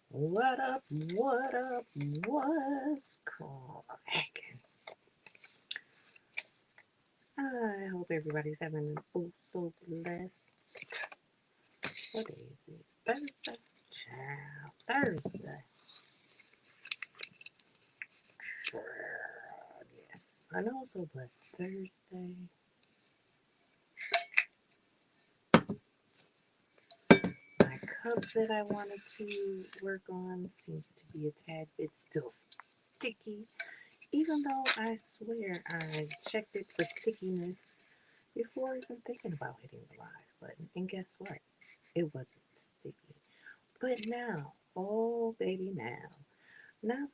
What up, what up, what's cracking? I hope everybody's having an oh so blessed. What day is it? Thursday? Child, Thursday. Child, yes. I know it's so blessed Thursday. My cup that I wanted to work on seems to be a tad bit still sticky. Even though I swear I checked it for stickiness before even thinking about hitting the live button. And guess what? It wasn't sticky. But now, oh baby, now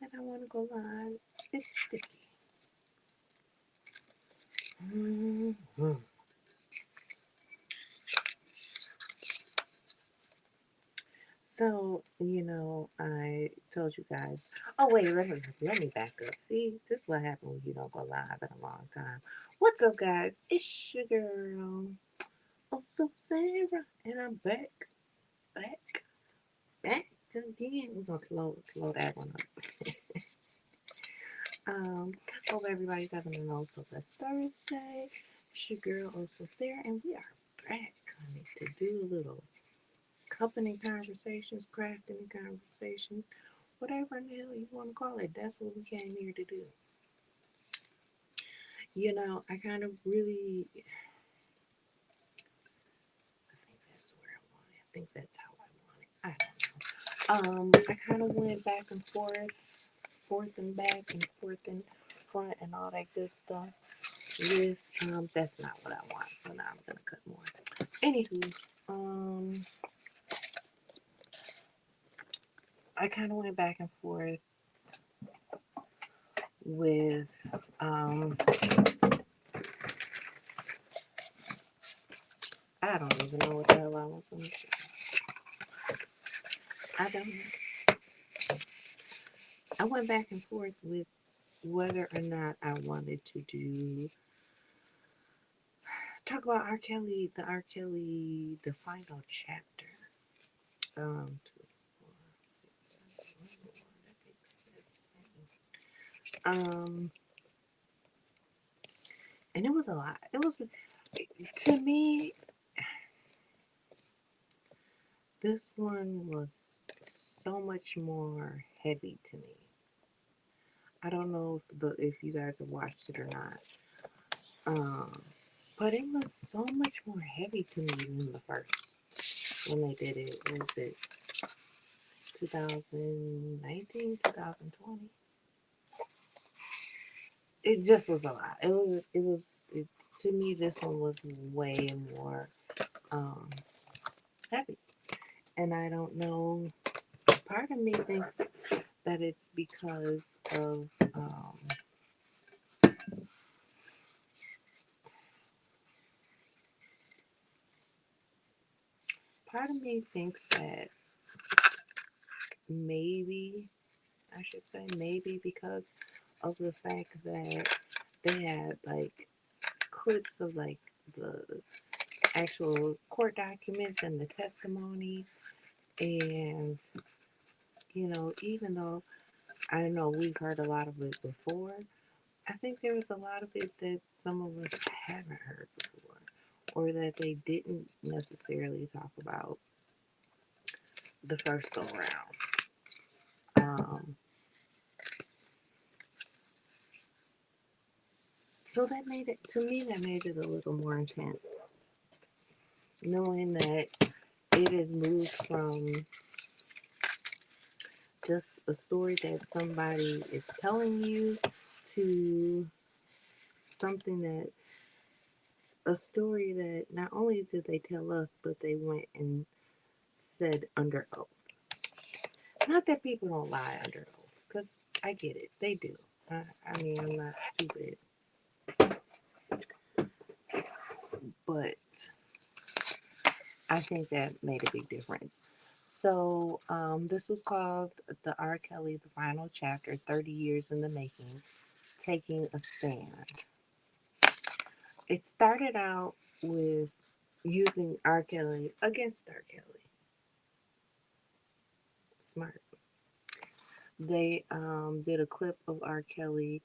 that I want to go live, it's sticky. Mm-hmm. So, I told you guys. Oh wait, let me back up. See, this is what happens when you don't go live in a long time. What's up, guys? It's your girl, Oh So Sara, and I'm back, back again. We're gonna slow that one up. Um, Hope everybody's having an also blessed Thursday. It's your girl, Oh So Sara, and we are back, honey, to do a little company conversations, crafting conversations, whatever in the hell you want to call it. That's what we came here to do. I kind of really, I think that's where I want it. I think that's how I want it. I don't know. I kind of went back and forth and back and forth and front and all that good stuff with that's not what I want, so now I'm gonna cut more. Anywho, I kind of went back and forth with I don't even know what the hell I was gonna say. I don't know. I went back and forth with whether or not I wanted to talk about R. Kelly, the final chapter. Two, four, six, seven, I think seven. And it was a lot. It was to me. This one was so much more heavy to me. I don't know if you guys have watched it or not, um, but it was so much more heavy to me than the first when they did it. Was it 2019, 2020? It just was a lot. To me, this one was way more um, heavy, and I don't know. Part of me thinks that it's because of part of me thinks that maybe I should say maybe because of the fact that they had like clips of like the actual court documents and the testimony, and even though I know we've heard a lot of it before, I think there was a lot of it that some of us haven't heard before, or that they didn't necessarily talk about the first go round. So that made it, to me, that made it a little more intense, knowing that it has moved from just a story that somebody is telling you to something that a story that not only did they tell us, but they went and said under oath. Not that people don't lie under oath, because I get it, they do. I mean, I'm not stupid, but I think that made a big difference. So this was called the R. Kelly, the final chapter, 30 years in the making, taking a stand. It started out with using R. Kelly against R. Kelly. Smart. They did a clip of R. Kelly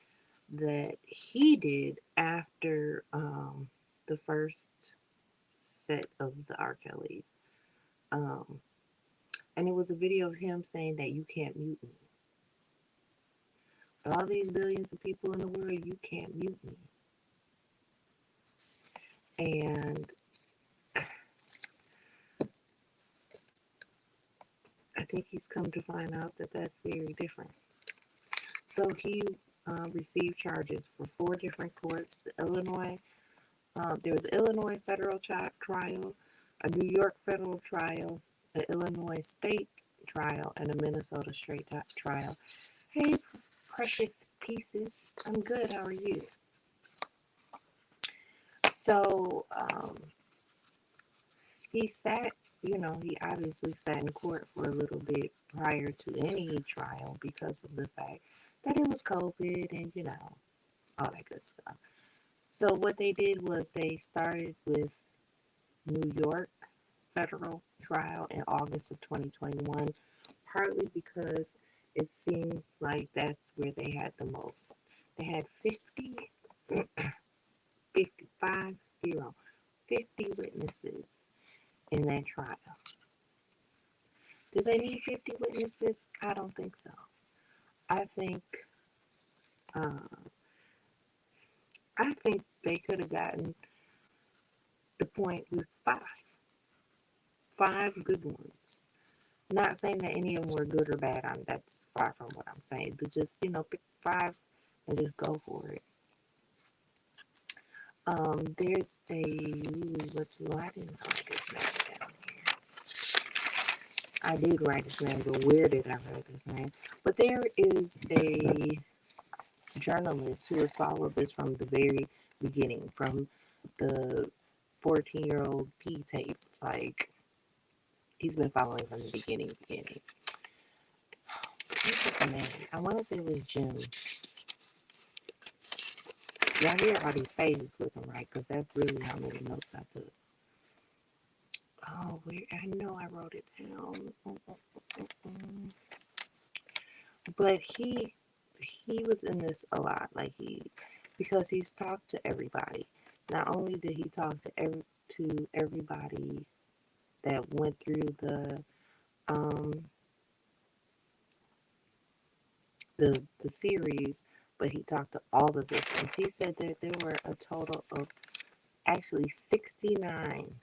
that he did after the first set of the R. Kellys. Um, and it was a video of him saying that you can't mute me. But all these billions of people in the world, you can't mute me. And I think he's come to find out that that's very different. So he received charges for 4 different courts. There was an Illinois federal trial, a New York federal trial, an Illinois state trial, and a Minnesota straight trial. Hey, precious pieces. I'm good. How are you? So he sat, he obviously sat in court for a little bit prior to any trial because of the fact that it was COVID and, all that good stuff. So what they did was they started with New York federal trial in August of 2021, partly because it seems like that's where they had the most. They had 50 witnesses in that trial. Do they need 50 witnesses? I don't think so. I think uh, they could have gotten the point with five good ones. Not saying that any of them were good or bad. That's far from what I'm saying. But just pick 5 and just go for it. There's a let's see. Well, I didn't write his name down here. I did write his name, but where did I write his name? But there is a journalist who has followed this from the very beginning, from the 14-year-old P tape. Like, he's been following from the beginning. What's his name? I want to say it was Jim. Y'all hear all these phases looking right, because that's really how many notes I took. Oh, I know I wrote it down. But he was in this a lot, because he's talked to everybody. Not only did he talk to everybody that went through the series, but he talked to all the victims. He said that there were a total of actually 69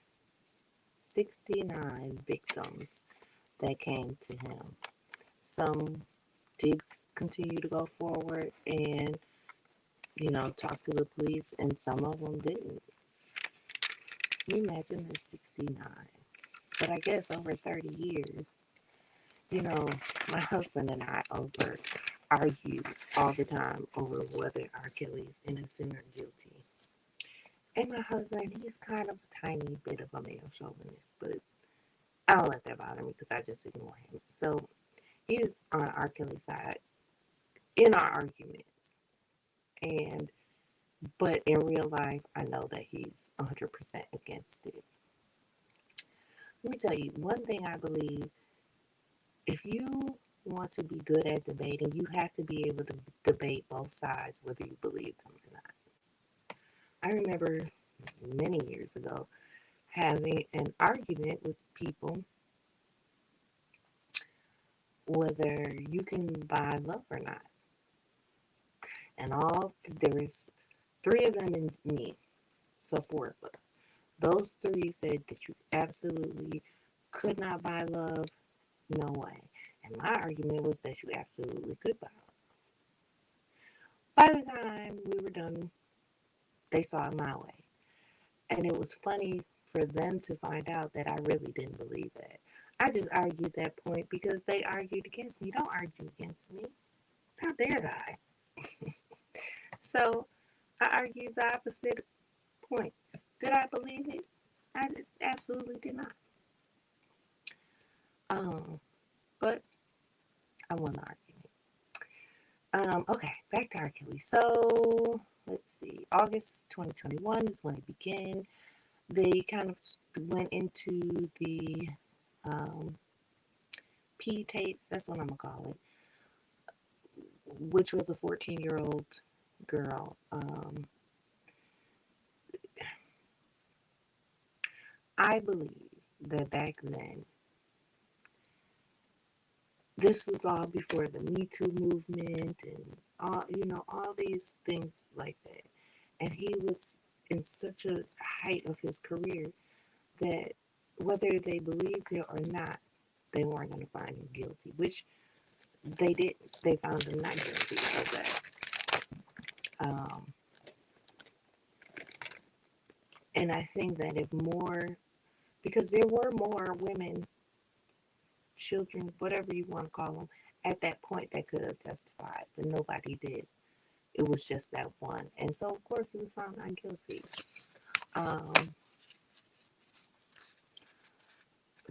victims that came to him. Some did continue to go forward and talk to the police, and some of them didn't. Can you imagine the 69? But I guess over 30 years, my husband and I argue all the time over whether R. Kelly's innocent or guilty. And my husband, he's kind of a tiny bit of a male chauvinist, but I don't let that bother me because I just ignore him. So he's on R. Kelly's side in our arguments. But in real life, I know that he's 100% against it. Let me tell you, one thing I believe, if you want to be good at debating, you have to be able to debate both sides, whether you believe them or not. I remember many years ago having an argument with people whether you can buy love or not. And there was 3 of them and me, so 4 of us. Those 3 said that you absolutely could not buy love, no way. And my argument was that you absolutely could buy love. By the time we were done, they saw it my way. And it was funny for them to find out that I really didn't believe that. I just argued that point because they argued against me. Don't argue against me. How dare I? So I argued the opposite point. Did I believe it? I absolutely did not. Um, but I won the argument. Okay, back to R. Kelly. So let's see. August 2021 is when it began. They kind of went into the um, P tapes. That's what I'm gonna call it, which was a 14-year-old girl. I believe that back then, this was all before the Me Too movement and all these things like that. And he was in such a height of his career that whether they believed it or not, they weren't going to find him guilty, which they didn't. They found him not guilty of that. Um, and I think that if more, because there were more women, children, whatever you want to call them, at that point that could have testified, but nobody did. It was just that one. And so, of course, he was found not guilty. Um,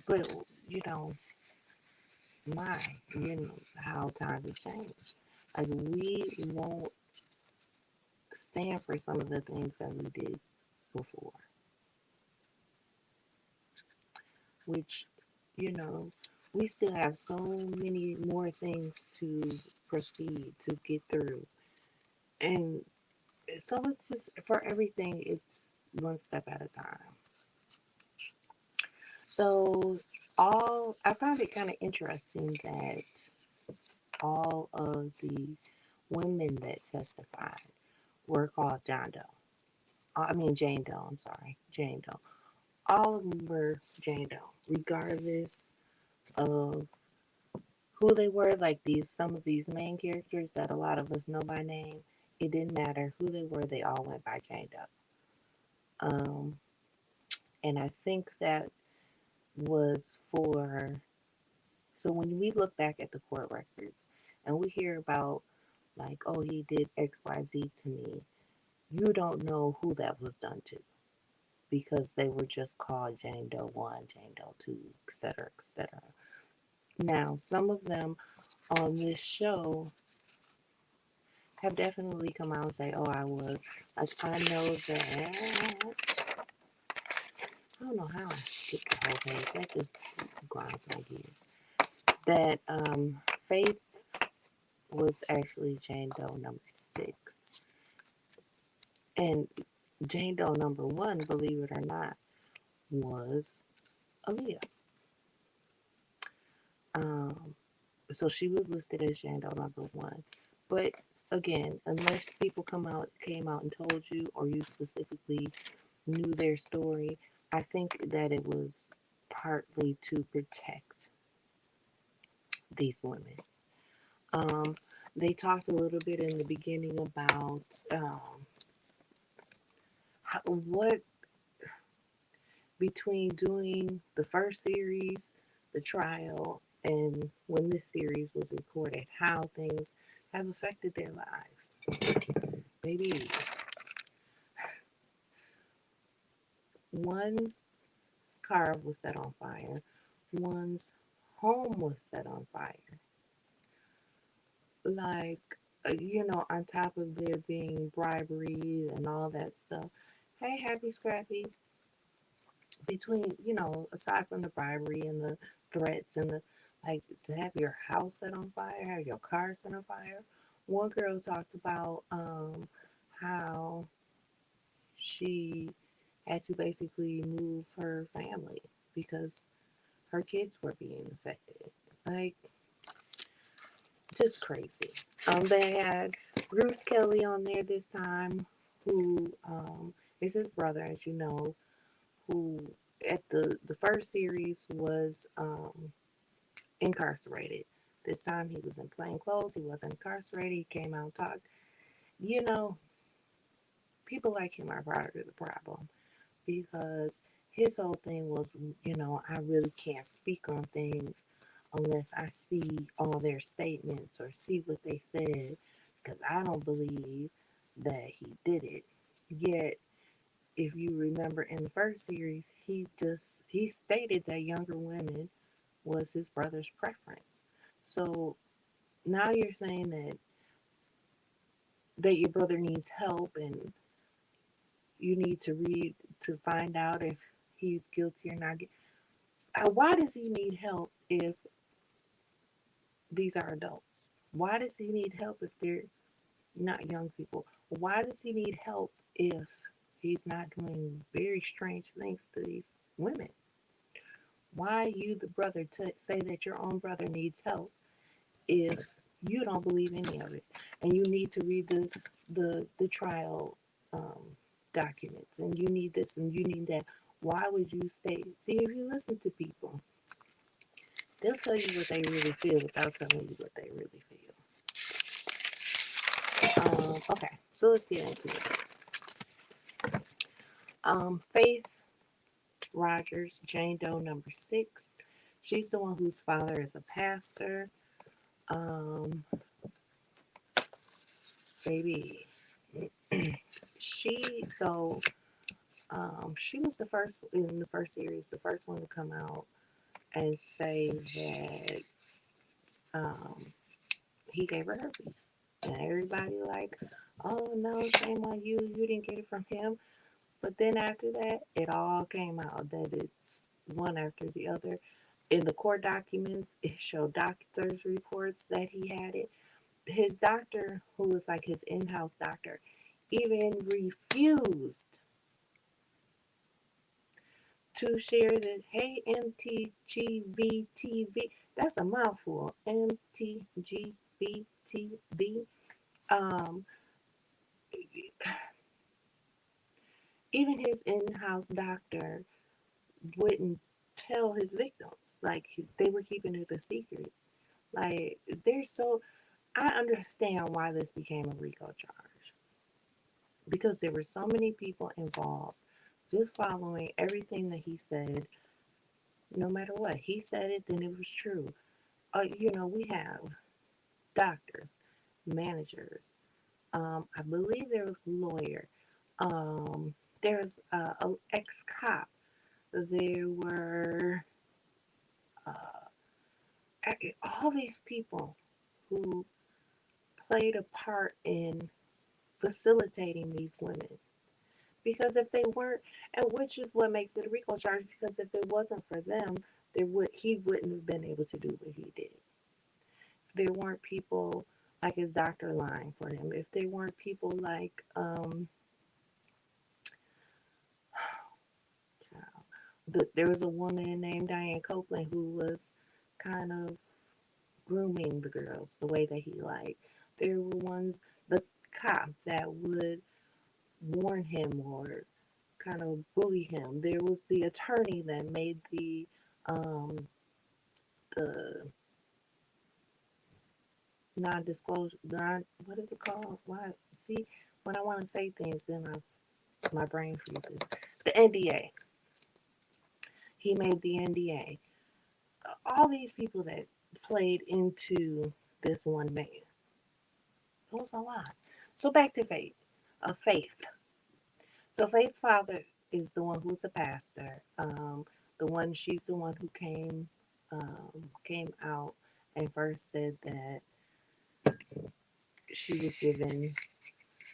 but, you know, my, how times have changed. Like, we won't stand for some of the things that we did before, which, you know, we still have so many more things to proceed to get through. And so it's just for everything, it's one step at a time. So I found it kind of interesting that all of the women that testified were called John Doe. I mean Jane Doe. I'm sorry, Jane Doe. All of them were Jane Doe, regardless of who they were. Like some of these main characters that a lot of us know by name, it didn't matter who they were. They all went by Jane Doe. And I think that was for. So when we look back at the court records and we hear about like, oh, he did XYZ to me, you don't know who that was done to because they were just called Jane Doe 1, Jane Doe 2, etc., etc. Now, some of them on this show have definitely come out and say, oh, I was. Like, I know that. I don't know how I skipped the whole page. That just grinds my gears. That Faith was actually Jane Doe number 6. And Jane Doe number 1, believe it or not, was Aaliyah. Um, so she was listed as Jane Doe number 1. But again, unless people came out and told you, or you specifically knew their story, I think that it was partly to protect these women. Um, they talked a little bit in the beginning about what between doing the first series, the trial, and when this series was recorded, how things have affected their lives. Maybe one's car was set on fire, one's home was set on fire. Like, on top of there being bribery and all that stuff. Hey, Happy Scrappy, between, aside from the bribery and the threats and the, like, to have your house set on fire, have your car set on fire. One girl talked about how she had to basically move her family because her kids were being affected. Like, just crazy. They had Bruce Kelly on there this time, who is his brother, as you know, who at the first series was incarcerated. This time he was in plain clothes. He wasn't incarcerated. He came out and talked. You know, people like him are part of the problem because his whole thing was, I really can't speak on things unless I see all their statements or see what they said because I don't believe that he did it. Yet, if you remember in the first series, he stated that younger women was his brother's preference. So now you're saying that your brother needs help and you need to read to find out if he's guilty or not. Why does he need help if these are adults? Why does he need help if they're not young people? Why does he need help if he's not doing very strange things to these women? Why you, the brother, say that your own brother needs help if you don't believe any of it, and you need to read the trial documents, and you need this and you need that? Why would you stay? See, if you listen to people, they'll tell you what they really feel without telling you what they really feel. Okay, so let's get into it. Faith Rogers, Jane Doe number 6. She's the one whose father is a pastor. Um, baby, she so she was the first in the first series, the first one to come out and say that he gave her herpes, and everybody like, oh no, shame on you, you didn't get it from him. But then after that, it all came out that it's one after the other. In the court documents, it showed doctor's reports that he had it. His doctor, who was like his in-house doctor, even refused to share that. Hey, MTGBTV, that's a mouthful. MTGBTV. Um, even his in-house doctor wouldn't tell his victims. Like they were keeping it a secret. Like they're so. I understand why this became a RICO charge because there were so many people involved, just following everything that he said. No matter what he said, it then it was true. We have doctors, managers. I believe there was a lawyer. There's an ex-cop. There were all these people who played a part in facilitating these women. Because if they weren't, and which is what makes it a RICO charge, because if it wasn't for them, he wouldn't have been able to do what he did. If there weren't people like his doctor lying for him, if there weren't people like there was a woman named Diane Copeland who was kind of grooming the girls the way that he liked. There were the cop that would warn him or kind of bully him. There was the attorney that made the non-disclosure, what is it called? Why? See, when I want to say things, then my brain freezes. The NDA. He made the NDA. All these people that played into this one man. It was a lot. So back to Faith. Faith. So Faith's father is the one who's a pastor. She's the one who came out and first said that she was given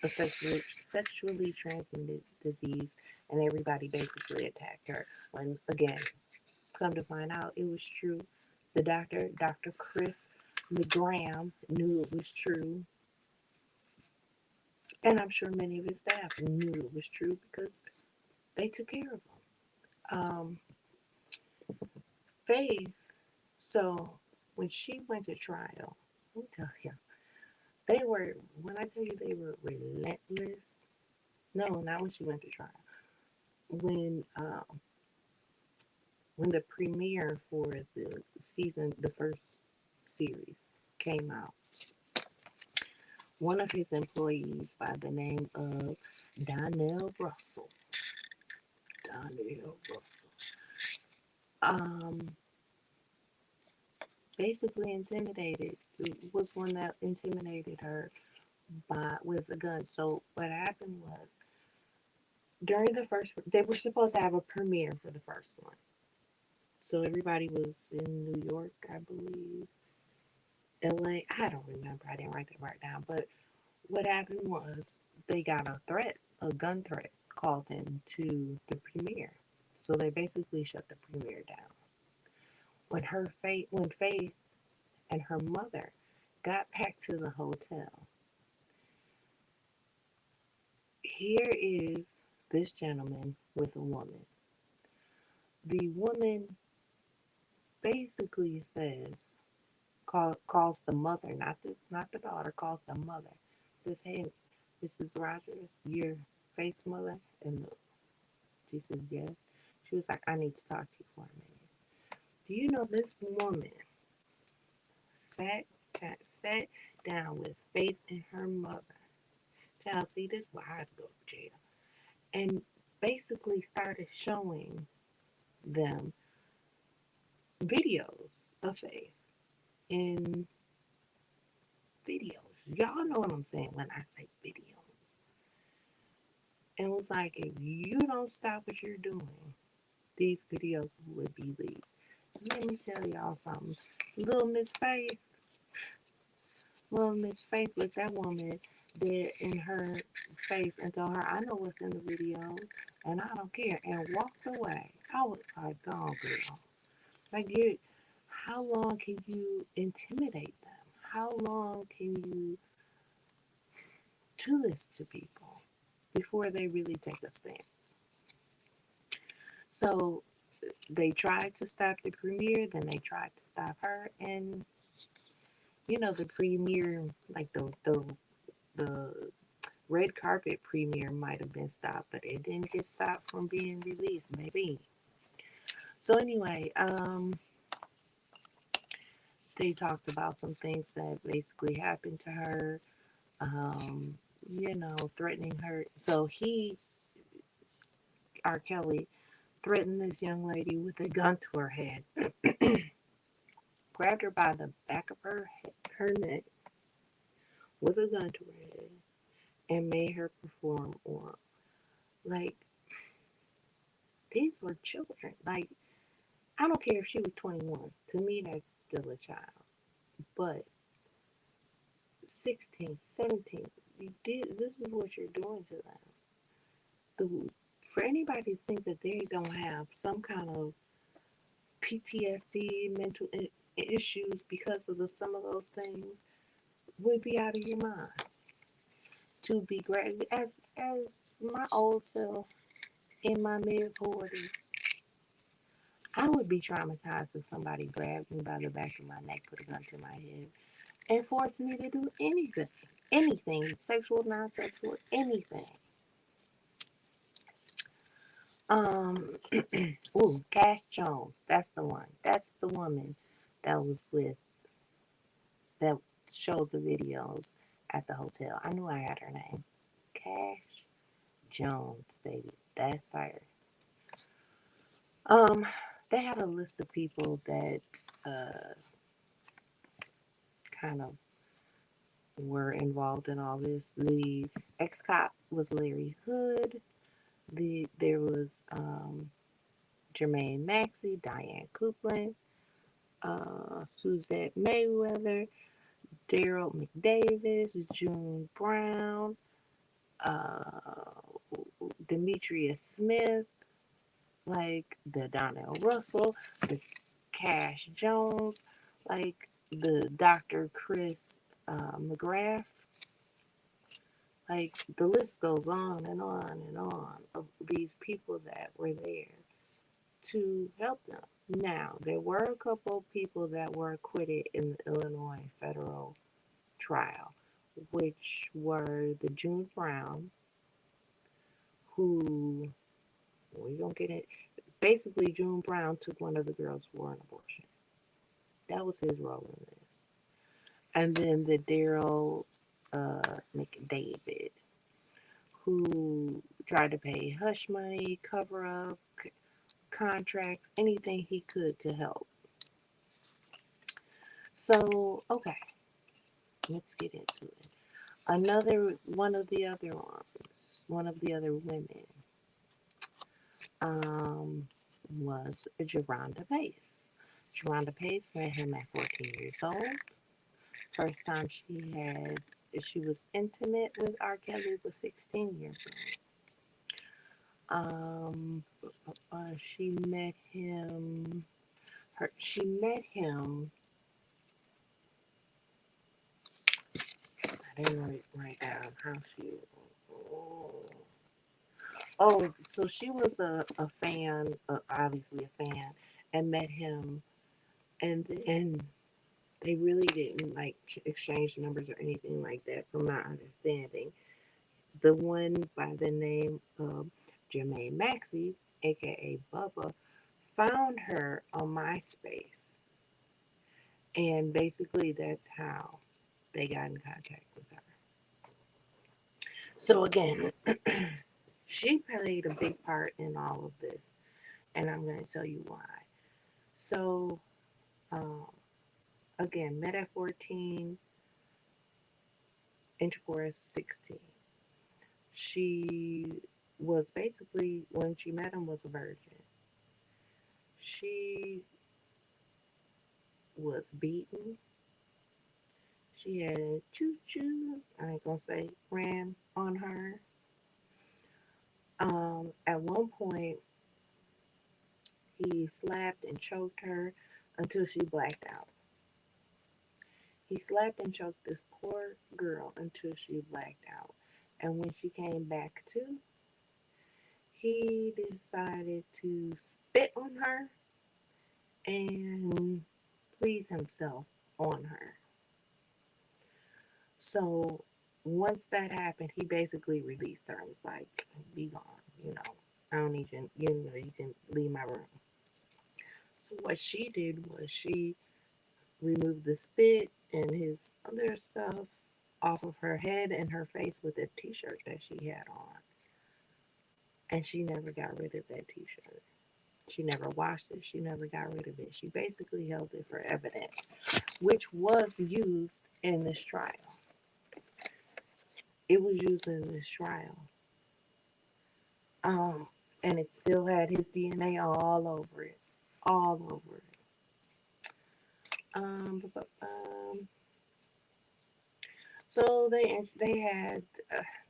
a sexually transmitted disease, and everybody basically attacked her. When again, come to find out, it was true. The doctor, Dr. Chris McGram, knew it was true, and I'm sure many of his staff knew it was true because they took care of him. Um, Faith. So when she went to trial, let me tell you, they were. When I tell you they were relentless. No, not when she went to trial. When when the premiere for the first series came out, one of his employees by the name of Donnell Russell, um, basically was one that intimidated her with a gun. So what happened was during they were supposed to have a premiere for the first one. So everybody was in New York, I believe, LA. I don't remember. I didn't write that part down. But what happened was they got a threat, a gun threat, called in to the premiere. So they basically shut the premiere down. When Faith and her mother got back to the hotel, here is this gentleman with a woman. The woman basically calls the mother, not the daughter, calls the mother. Says, "Hey, Mrs. Rogers, your Faith's mother," and she says, "Yes." She was like, "I need to talk to you for a minute." Do you know this woman sat sat down with Faith and her mother? Child, see, this is why I had to go to jail. And basically started showing them videos of Faith in videos. Y'all know what I'm saying when I say videos. And was like, if you don't stop what you're doing, these videos would be leaked. Let me tell y'all something. Little Miss Faith, little Miss Faith looked that woman dead in her face and told her, "I know what's in the video, and I don't care," and walked away. I was like, "Gone, girl." Like, how long can you intimidate them? How long can you do this to people before they really take a stance? So they tried to stop the premiere, then they tried to stop her, and the premiere, like the red carpet premiere might have been stopped, but it didn't get stopped from being released, maybe. So anyway, they talked about some things that basically happened to her, um, threatening her. So R. Kelly, threatened this young lady with a gun to her head, grabbed her by the back of her neck with a gun to her head, and made her perform oral. Like, these were children. Like, I don't care if she was 21. To me, that's still a child. But 16, 17, this is what you're doing to them. For anybody to think that they don't have some kind of PTSD, mental issues because of some of those things, would be out of your mind. To be great as my old self in my mid-40s, I would be traumatized if somebody grabbed me by the back of my neck, put a gun to my head, and forced me to do anything. Anything. Sexual, non-sexual, anything. Ooh, Cash Jones. That's the one. That's the woman that was that showed the videos at the hotel. I knew I had her name. Cash Jones, baby. That's her. Um, they had a list of people that kind of were involved in all this. The ex-cop was Larry Hood. There was Jermaine Maxey, Diane Coupland, Suzette Mayweather, Daryl McDavis, June Brown, uh, Demetria Smith, like the Donnell Russell, the Cash Jones, like the Dr. Chris McGrath. Like, the list goes on and on and on of these people that were there to help them. Now, there were a couple of people that were acquitted in the Illinois federal trial, which were the June Brown, who we don't get it. Basically, June Brown took one of the girls for an abortion. That was his role in this. And then the Daryl McDavid, who tried to pay hush money, cover up contracts, anything he could to help. So, okay, let's get into it. One of the other women, was Geronda Pace. Geronda Pace met him at 14 years old. First time she was intimate with R. Kelly was 16 years old. She met him. She met him. I didn't write down how she. So she was a fan, obviously a fan, and met him, and they really didn't like exchange numbers or anything like that, from my understanding. The one by the name of Jermaine Maxey, aka Bubba, found her on MySpace, and basically that's how they got in contact with her. So again, she played a big part in all of this, and I'm going to tell you why. So, um, again, met at 14, intercourse 16. She was basically, when she met him, was a virgin. She was beaten. She had a choo-choo, I ain't gonna say, ran on her. At one point, he slapped and choked her until she blacked out. He slapped and choked this poor girl until she blacked out. And when she came back to, he decided to spit on her and please himself on her. So once that happened, he basically released her and was like, be gone, you know. I don't need you, you can leave my room. So what she did was she removed the spit and his other stuff off of her head and her face with a t-shirt that she had on. And she never got rid of that t-shirt. She never washed it. She never got rid of it. She basically held it for evidence, which was used in this trial. It was used in this trial. Um, and it still had his DNA all over it. All over it. So they had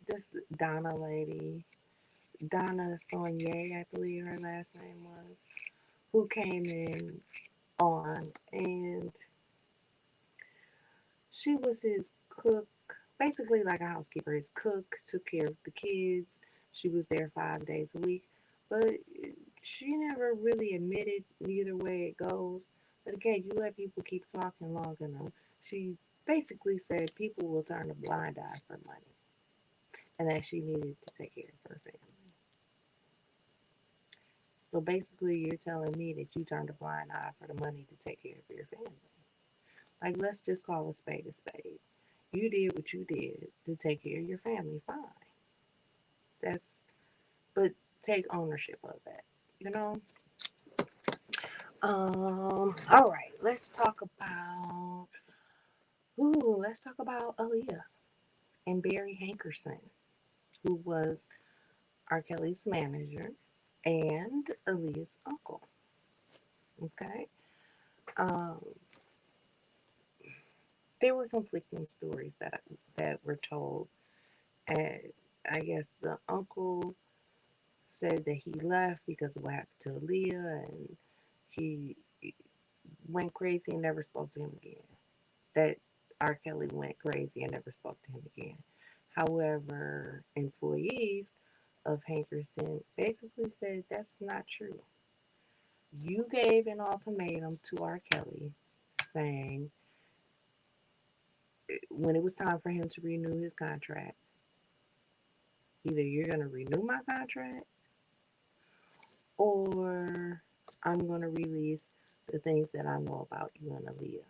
this Donna lady, Donna Sonia, I believe her last name was, who came in on, and she was his cook, basically like a housekeeper. His cook, took care of the kids. She was there 5 days a week, but she never really admitted either way it goes. But again, you let people keep talking long enough. She basically said people will turn a blind eye for money, and that she needed to take care of her family. So basically, you're telling me that you turned a blind eye for the money to take care of your family. Like, let's just call a spade a spade. You did what you did to take care of your family, fine. That's, but take ownership of that, you know? All right, let's talk about Aaliyah and Barry Hankerson, who was R. Kelly's manager and Aaliyah's uncle. Okay. Um, there were conflicting stories that were told. And I guess the uncle said that he left because of what happened to Aaliyah, and he went crazy and never spoke to him again. That R. Kelly went crazy and never spoke to him again. However, employees of Hankerson basically said that's not true. You gave an ultimatum to R. Kelly saying when it was time for him to renew his contract, either you're going to renew my contract or I'm going to release the things that I know about you and Aaliyah.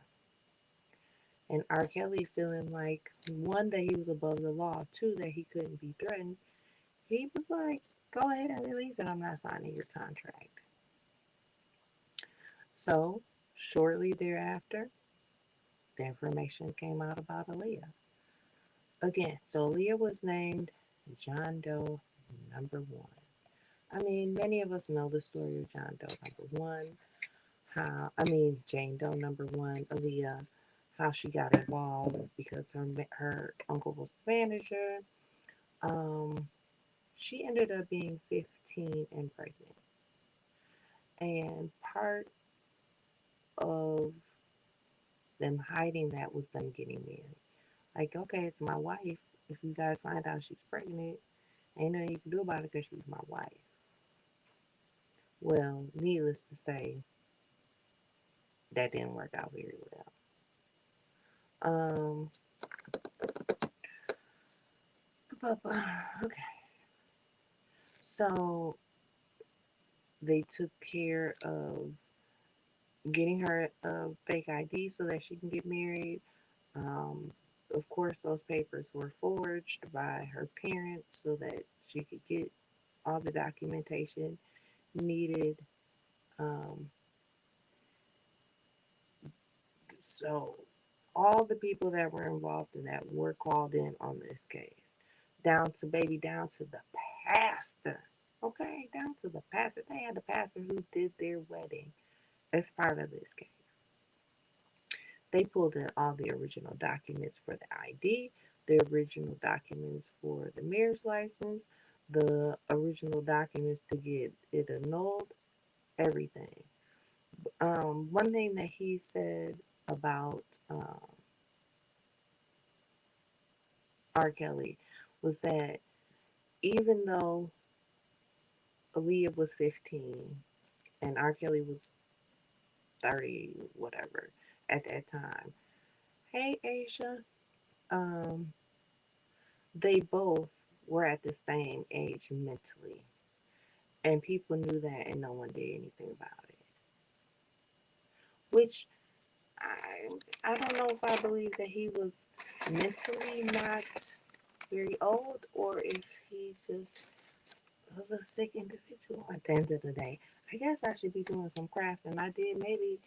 And R. Kelly feeling like, one, that he was above the law, two, that he couldn't be threatened, he was like, go ahead and release it. I'm not signing your contract. So, shortly thereafter, the information came out about Aaliyah. Again, so Aaliyah was named John Doe number one. I mean, many of us know the story of John Doe number one. Jane Doe number one, Aaliyah, how she got involved because her uncle was the manager. Um, she ended up being 15 and pregnant, and part of them hiding that was them getting married. Like, okay, it's my wife. If you guys find out she's pregnant, ain't nothing you can do about it because she's my wife. Well, needless to say, that didn't work out very well. Um, okay, so they took care of getting her a fake ID so that she can get married. Um, of course, those papers were forged by her parents so that she could get all the documentation needed. Um, so, all the people that were involved in that were called in on this case, down to the pastor. Okay, down to the pastor. They had the pastor who did their wedding as part of this case. They pulled in all the original documents for the ID, the original documents for the marriage license, the original documents to get it annulled, everything. One thing that he said about R. Kelly was that even though Aaliyah was 15 and R. Kelly was 30, whatever, at that time, hey Asia, um, they both were at the same age mentally. And people knew that and no one did anything about it. Which I I don't know if I believe that he was mentally not very old or if he just was a sick individual at the end of the day. I guess I should be doing some crafting. I did maybe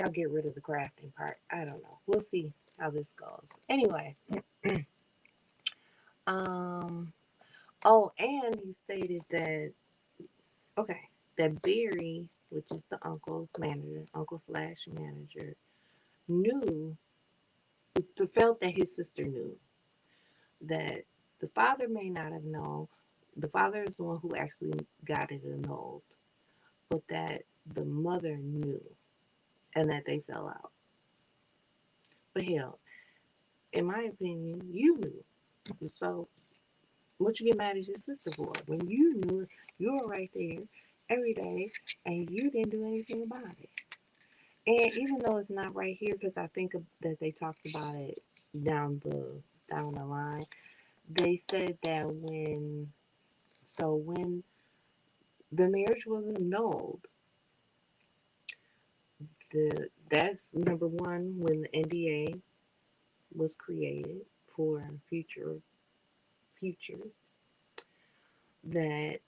I'll get rid of the crafting part. I don't know. We'll see how this goes. Anyway, um oh, and he stated that okay, that Barry, which is the uncle slash manager, knew, felt that his sister knew that the father may not have known. The father is the one who actually got it annulled, but that the mother knew and that they fell out. But hell, in my opinion, you knew. So what you get mad at your sister for? When you knew you were right there every day and you didn't do anything about it. And even though it's not right here, because I think that they talked about it down the down the line, they said that when the marriage was annulled, that's number one when the NDA was created for futures, that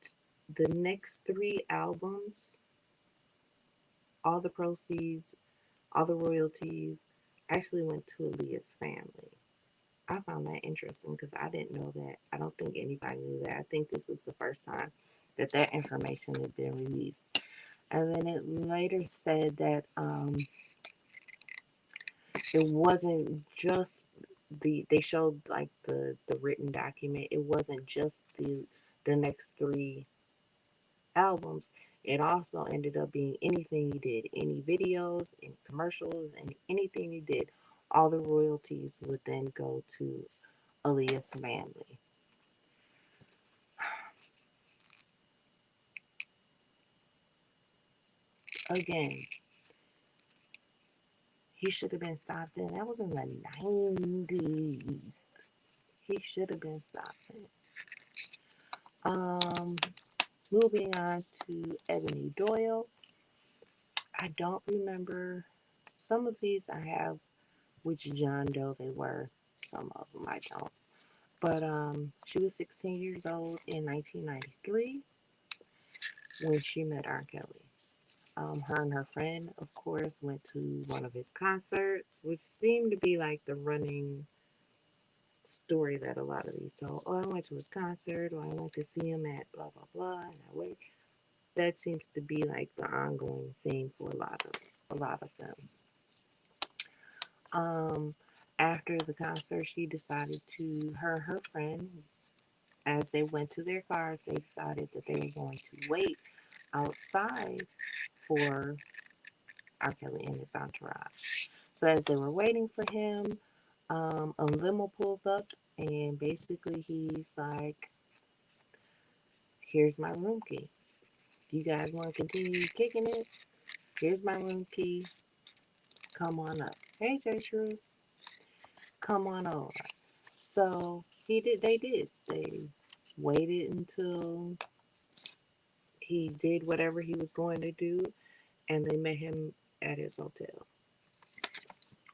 the next three albums, all the proceeds, all the royalties, actually went to Aaliyah's family. I found that interesting because I didn't know that. I don't think anybody knew that. I think this was the first time that that information had been released. And then it later said that it wasn't just they showed like the written document. It wasn't just the next three albums. It also ended up being anything he did, any videos, any commercials, and anything he did. All the royalties would then go to Aaliyah's family. Again, he should have been stopped then. That was in the 90s. He should have been stopped then. Um, Moving on to Ebony Doyle. I don't remember. Some of these I have which John Doe they were. Some of them I don't. But she was 16 years old in 1993 when she met R. Kelly. Her and her friend, of course, went to one of his concerts, which seemed to be like the running story that a lot of these told. Oh, I went to his concert, or I went to see him at blah blah blah, and I wait. That seems to be like the ongoing theme for a lot of them. Um, After the concert, she decided to her and her friend, as they went to their cars, they decided that they were going to wait outside for R. Kelly and his entourage. So as they were waiting for him, a limo pulls up, and basically he's like, "Here's my room key. Do you guys want to continue kicking it? Here's my room key. Come on up. Hey, J. True, come on over." So he did. They did. They waited until he did whatever he was going to do, and they met him at his hotel,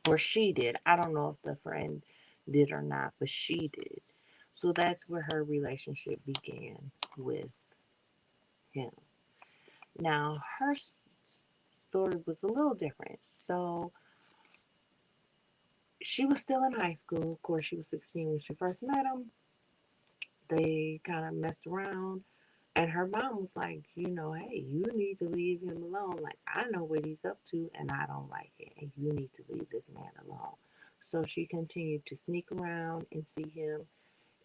or she did. I don't know if the friend did or not, but she did. So that's where her relationship began with him. Now, her story was a little different. So she was still in high school. Of course, she was 16 when she first met him. They kind of messed around. And her mom was like, hey, you need to leave him alone. Like, I know what he's up to, and I don't like it. And you need to leave this man alone. So she continued to sneak around and see him.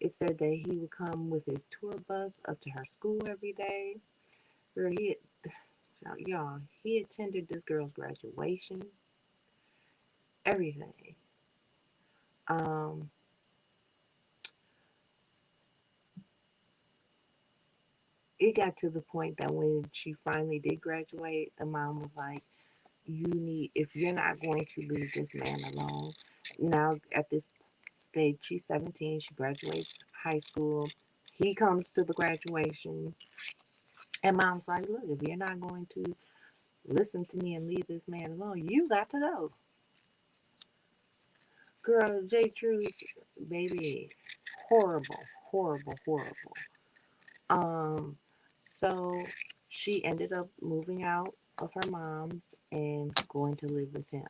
It said that he would come with his tour bus up to her school every day. Girl, y'all, he attended this girl's graduation, everything. Um, it got to the point that when she finally did graduate, the mom was like, if you're not going to leave this man alone. Now, at this stage, she's 17, she graduates high school. He comes to the graduation, and mom's like, look, if you're not going to listen to me and leave this man alone, you got to go. Girl, J. Truth, baby, horrible, horrible, horrible. Um, so she ended up moving out of her mom's and going to live with him.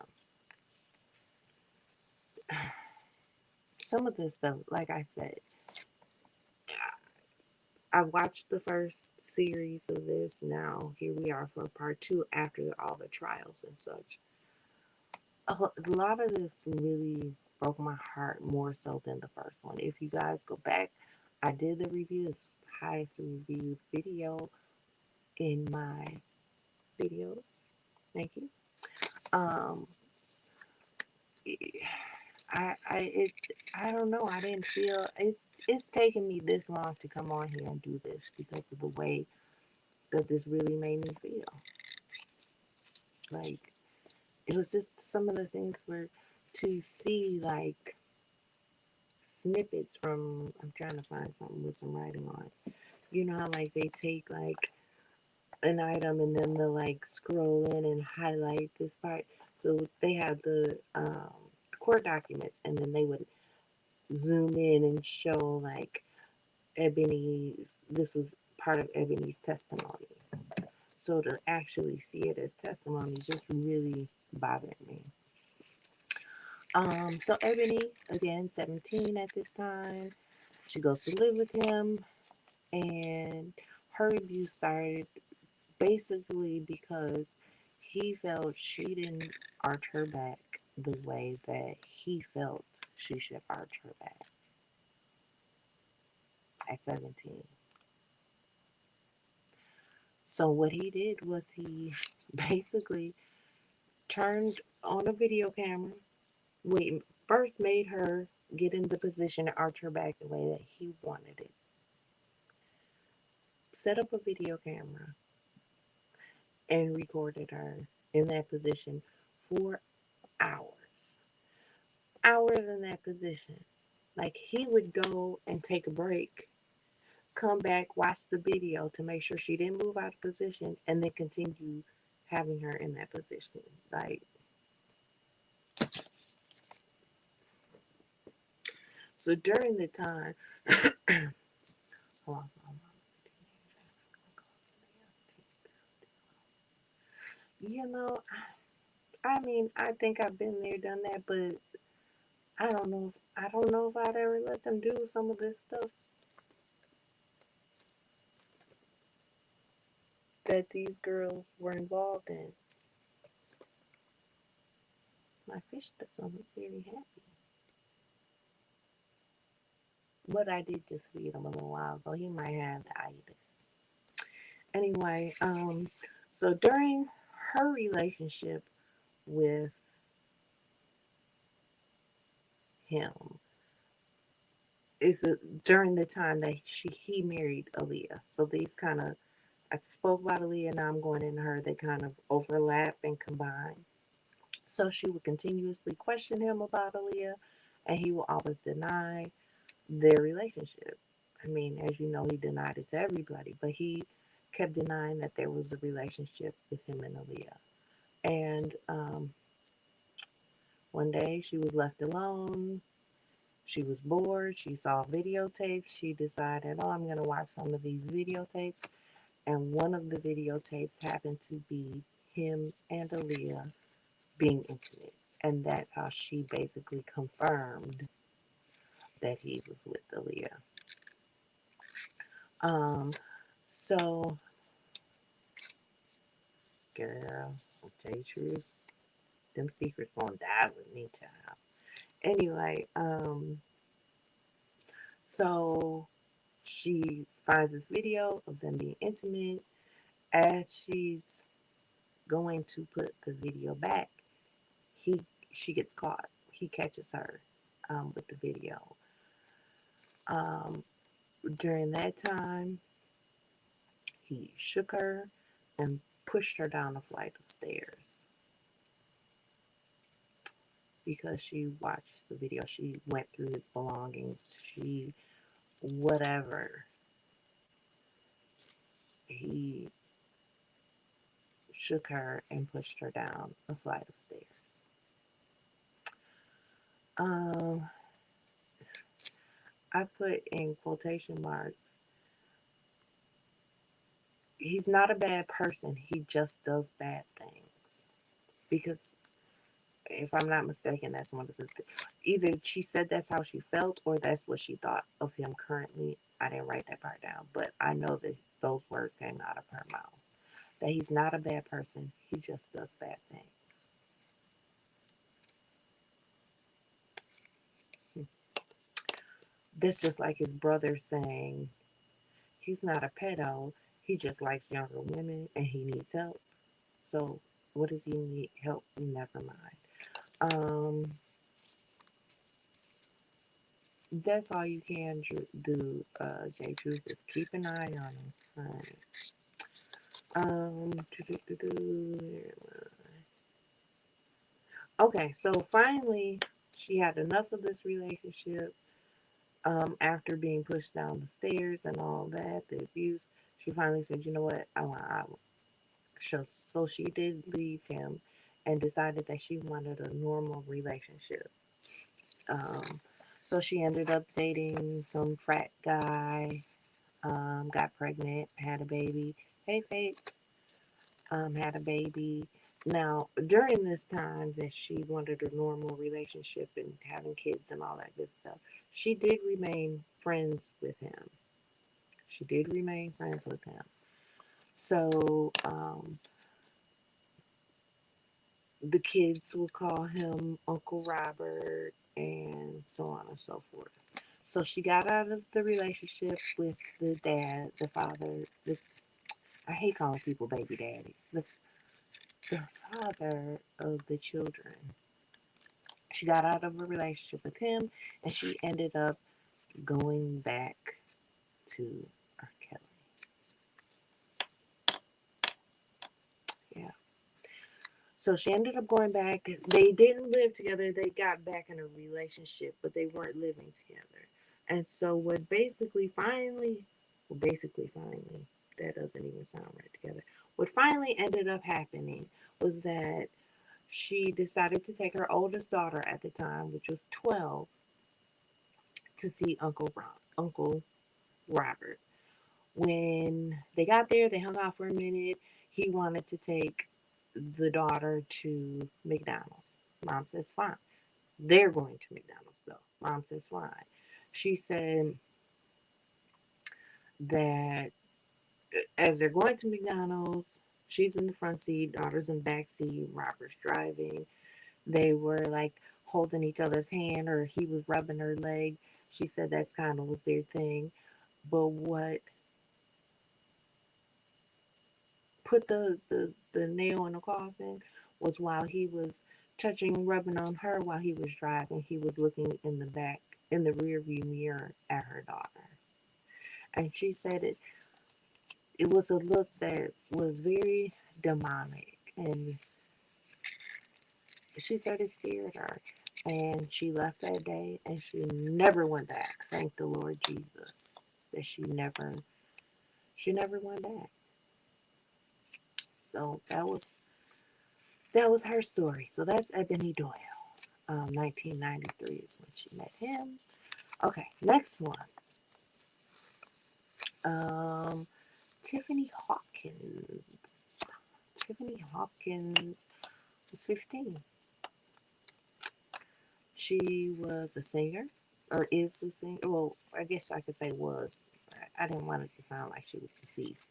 Some of this stuff, like I said, I watched the first series of this. Now here we are for part two after all the trials and such. A lot of this really broke my heart more so than the first one. If you guys go back, I did the review, it's highest reviewed video in my videos. Thank you. Um, it I don't know. I didn't feel it's taken me this long to come on here and do this because of the way that this really made me feel. Like it was just some of the things were to see like snippets from. I'm trying to find something with some writing on it. You know how like they take like an item and then they'll like scroll in and highlight this part. So they had the court documents and then they would zoom in and show like Ebony. This was part of Ebony's testimony. So to actually see it as testimony just really bothered me. So Ebony, again, 17 at this time, she goes to live with him, and her abuse started basically because he felt she didn't arch her back the way that he felt she should arch her back at 17. So what he did was he basically turned on a video camera. We first made her get in the position to arch her back the way that he wanted it. Set up a video camera and recorded her in that position for hours. Hours in that position. Like he would go and take a break, come back, watch the video to make sure she didn't move out of position, and then continue having her in that position. Like, so during the time, hold on, you know, I mean, I think I've been there, done that, but I don't know if I don't know if I'd ever let them do some of this stuff that these girls were involved in. My fish doesn't look very happy. But I did just feed him a little while ago. He might have the itis. Anyway, so during her relationship with him, is during the time that he married Aaliyah. So these kind of, I spoke about Aaliyah, now I'm going into her. They kind of overlap and combine. So she would continuously question him about Aaliyah, and he will always deny their relationship. I mean, as you know, he denied it to everybody, but he kept denying that there was a relationship with him and Aaliyah. And one day she was left alone. She was bored. She saw videotapes. She decided, oh, I'm going to watch some of these videotapes. And one of the videotapes happened to be him and Aaliyah being intimate. And that's how she basically confirmed that he was with Aaliyah. Um, so, girl, J Truth, them secrets won't die with me, child. Anyway, so she finds this video of them being intimate. As she's going to put the video back, he she gets caught. He catches her with the video. Um, During that time, he shook her and pushed her down a flight of stairs because she watched the video. She went through his belongings. She, whatever. He shook her and pushed her down a flight of stairs. Um, I put in quotation marks, he's not a bad person. He just does bad things. Because if I'm not mistaken, that's one of the either she said that's how she felt or that's what she thought of him currently. I didn't write that part down, but I know that those words came out of her mouth. That he's not a bad person. He just does bad things. That's just like his brother saying he's not a pedo. He just likes younger women and he needs help. So what does he need help? Never mind. Um, that's all you can do, J Truth, is keep an eye on him. Right. Okay, so finally, she had enough of this relationship. After being pushed down the stairs and all that, the abuse, she finally said, "You know what? I want out." So she did leave him, and decided that she wanted a normal relationship. Um, so she ended up dating some frat guy. Got pregnant, had a baby. Hey, Fates. Had a baby. Now, during this time that she wanted a normal relationship and having kids and all that good stuff, she did remain friends with him. She did remain friends with him. So, the kids will call him Uncle Robert and so on and so forth. So she got out of the relationship with the dad, the father. I hate calling people baby daddies. The father of the children. She got out of a relationship with him, and she ended up going back to R. Kelly. Yeah. So she ended up going back. They didn't live together. They got back in a relationship, but they weren't living together. And so what basically finally, that doesn't even sound right together. What finally ended up happening was that she decided to take her oldest daughter at the time, which was 12, to see Uncle Robert. When they got there, they hung out for a minute. He wanted to take the daughter to McDonald's. Mom says, fine. They're going to McDonald's, though. Mom said slide. She said that as they're going to McDonald's, she's in the front seat, daughter's in the back seat, Robert's driving. They were like holding each other's hand, or he was rubbing her leg. She said that's kind of was their thing. But what put the nail in the coffin was while he was touching, rubbing on her while he was driving, he was looking in the back, in the rear view mirror at her daughter. And she said it was a look that was very demonic. And she said it scared her. And she left that day and she never went back. Thank the Lord Jesus that she never went back. So that was her story. So that's Ebony Doyle. 1993 is when she met him. Okay, next one. Um, Tiffany Hawkins. Tiffany Hawkins was 15. She was a singer, or is a singer. Well, I guess I could say was. I didn't want it to sound like she was deceased.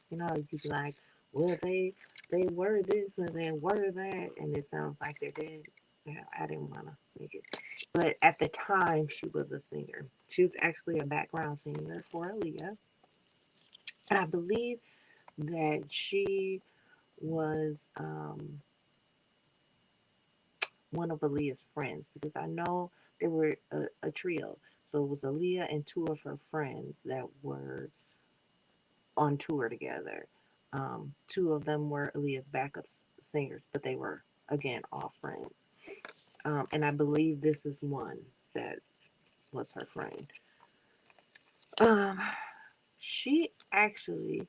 You know, you'd be like, well, they were this and they were that, and it sounds like they're dead. Yeah, I didn't want to make it. But at the time, she was a singer. She was actually a background singer for Aaliyah. And I believe that she was one of Aaliyah's friends because I know they were a trio. So it was Aaliyah and two of her friends that were on tour together. Two of them were Aaliyah's backup singers, but they were, again, all friends. And I believe this is one that was her friend. Um, she actually,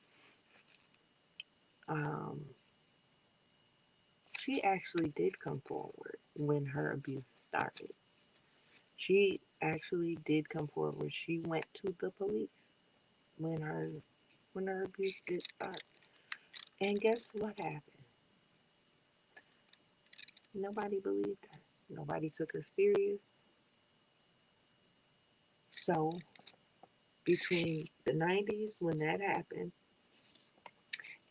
um, she actually did come forward when her abuse started. She actually did come forward. She went to the police when her abuse did start. And guess what happened? Nobody believed her. Nobody took her serious. So between the 90s when that happened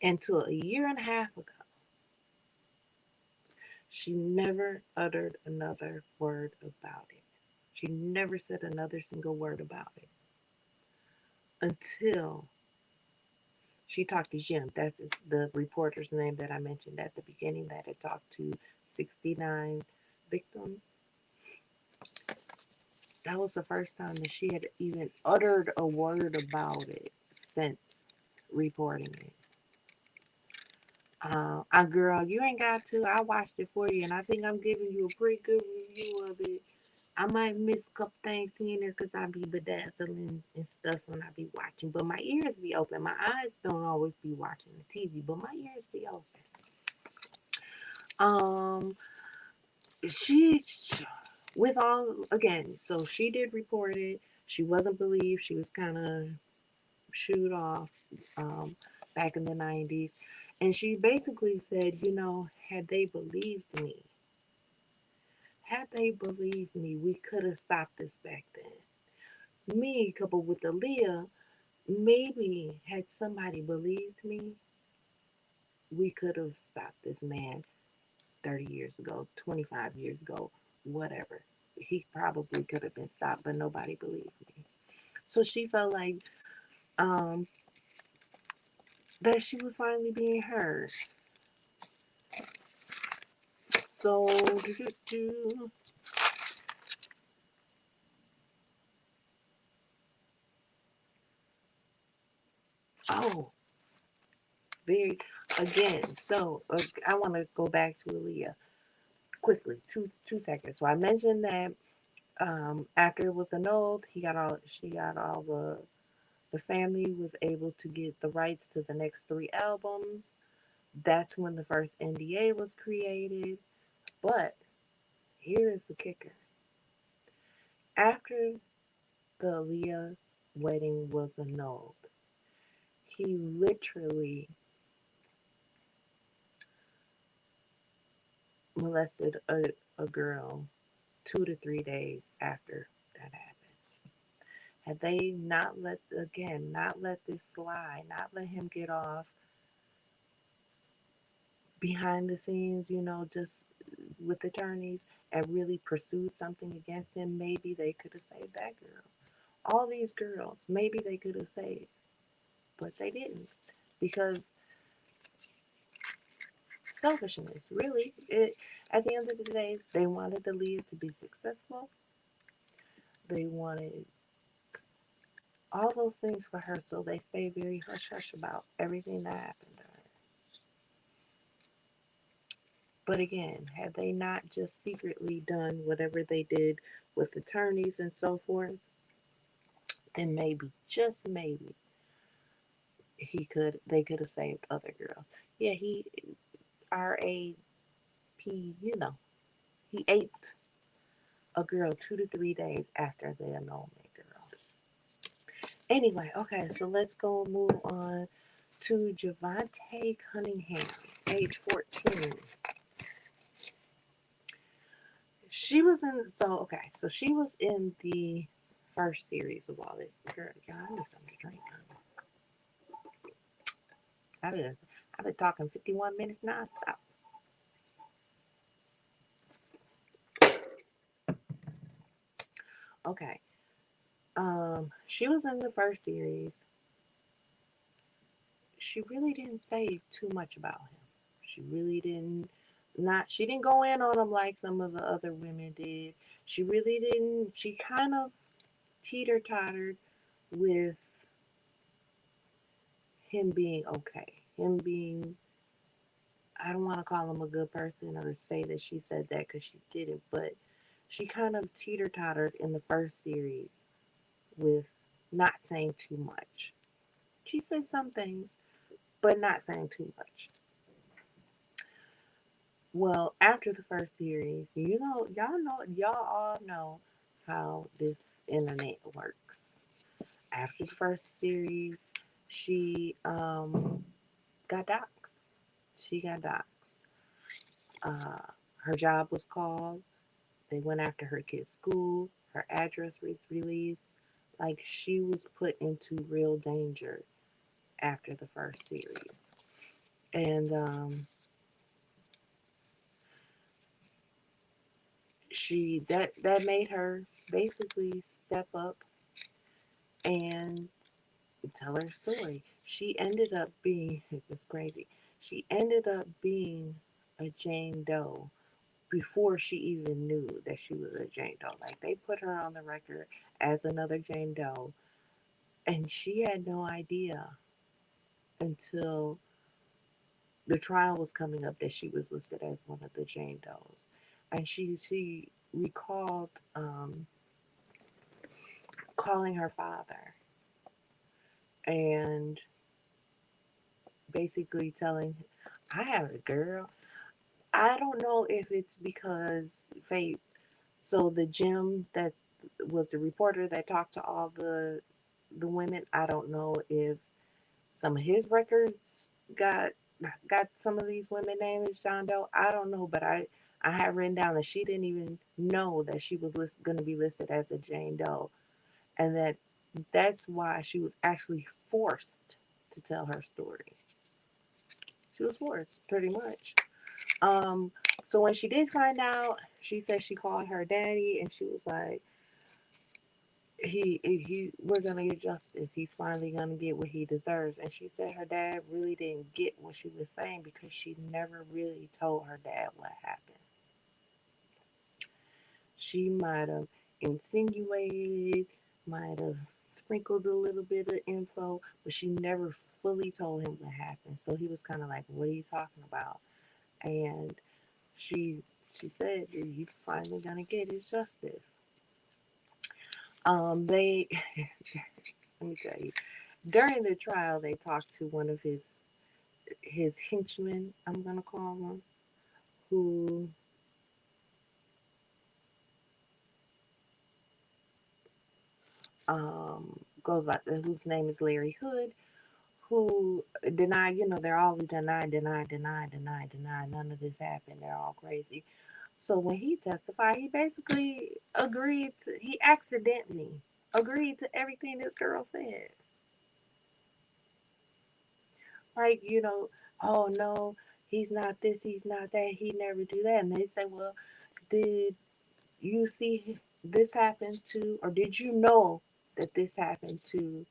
until a year and a half ago, she never uttered another word about it. She never said another single word about it until she talked to Jim. That's the reporter's name that I mentioned at the beginning that had talked to 69 victims. That was the first time that she had even uttered a word about it since reporting it. Girl, you ain't got to. I watched it for you, and I think I'm giving you a pretty good review of it. I might miss a couple things here and there because I be bedazzling and stuff when I be watching, but my ears be open. My eyes don't always be watching the TV, but my ears be open. Um, she, with all, again, so she did report it. She wasn't believed. She was kind of shooed off um, back in the 90s. And she basically said, had they believed me, we could have stopped this back then. Me, coupled with Aaliyah, maybe had somebody believed me, we could have stopped this man 30 years ago, 25 years ago, whatever. He probably could have been stopped, but nobody believed me. So she felt like um, that she was finally being heard. So, oh, very, again, so I want to go back to Aaliyah quickly, two seconds. So I mentioned that after it was annulled, she got all the family was able to get the rights to the next three albums. That's when the first NDA was created. But here is the kicker. After the Aaliyah wedding was annulled, he literally molested a girl 2 to 3 days after that happened. Had they not let this slide, not let him get off behind the scenes, just with attorneys and really pursued something against him, maybe they could have saved that girl. All these girls, maybe they could have saved, but they didn't because selfishness. Really, at the end of the day, they wanted the lead to be successful. They wanted all those things for her, so they stayed very hush hush about everything that happened to her. But again, had they not just secretly done whatever they did with attorneys and so forth, then maybe, just maybe, they could have saved other girls. Yeah, he RAP, he ate a girl 2 to 3 days after the annulment girl. Anyway, okay, so let's go move on to Javante Cunningham, age 14. She was in the first series of all this. Girl, y'all, I need something to drink. I've been talking 51 minutes nonstop. Okay. She was in the first series. She really didn't say too much about him. She really didn't she didn't go in on him like some of the other women did. She really didn't. She kind of teeter-tottered with him being okay. Him being, I don't want to call him a good person or say that she said that because she didn't, but she kind of teeter-tottered in the first series with not saying too much. She said some things, but not saying too much. Well, after the first series, y'all all know how this internet works. After the first series, she got doxxed. She got doxxed. Her job was called. They went after her kid's school. Her address was released. Like, she was put into real danger after the first series. And that made her basically step up and tell her story. She ended up being, it was crazy. She ended up being a Jane Doe before she even knew that she was a Jane Doe. Like, they put her on the record as another Jane Doe, and she had no idea until the trial was coming up that she was listed as one of the Jane Does. And she recalled calling her father and basically telling, I have a girl. I don't know if it's because Faith, so the Jim that was the reporter that talked to all the women, I don't know if some of his records got some of these women named as John Doe. I don't know, but I have written down that she didn't even know that she was going to be listed as a Jane Doe, and that's why she was actually forced to tell her story. She was forced, pretty much. Um, so when she did find out, she said she called her daddy, and she was like, we're gonna get justice. He's finally gonna get what he deserves. And she said her dad really didn't get what she was saying because she never really told her dad what happened. She might have insinuated, might have sprinkled a little bit of info, but she never fully told him what happened. So he was kind of like, "What are you talking about?" And she said that he's finally gonna get his justice. They let me tell you, during the trial, they talked to one of his henchmen, I'm gonna call him, who goes by whose name is Larry Hood, who denied, they're all deny. None of this happened. They're all crazy. So when he testified, he basically he accidentally agreed to everything this girl said. Like, oh no, he's not this, he's not that, he never do that. And they say, well, did you see this happen to, or did you know that this happened to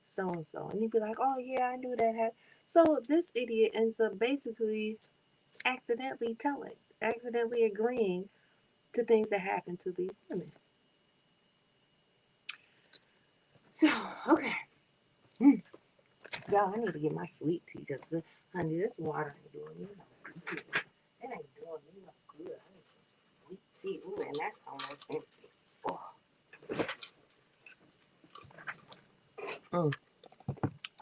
so and so? And he'd be like, oh yeah, I knew that happened. So this idiot ends up basically accidentally agreeing to things that happen to these women. So, okay. Mm. Y'all, I need to get my sweet tea because, honey, this water ain't doing me no good. It ain't doing me no good. I need some sweet tea. Ooh, and that's almost empty. Oh, mm.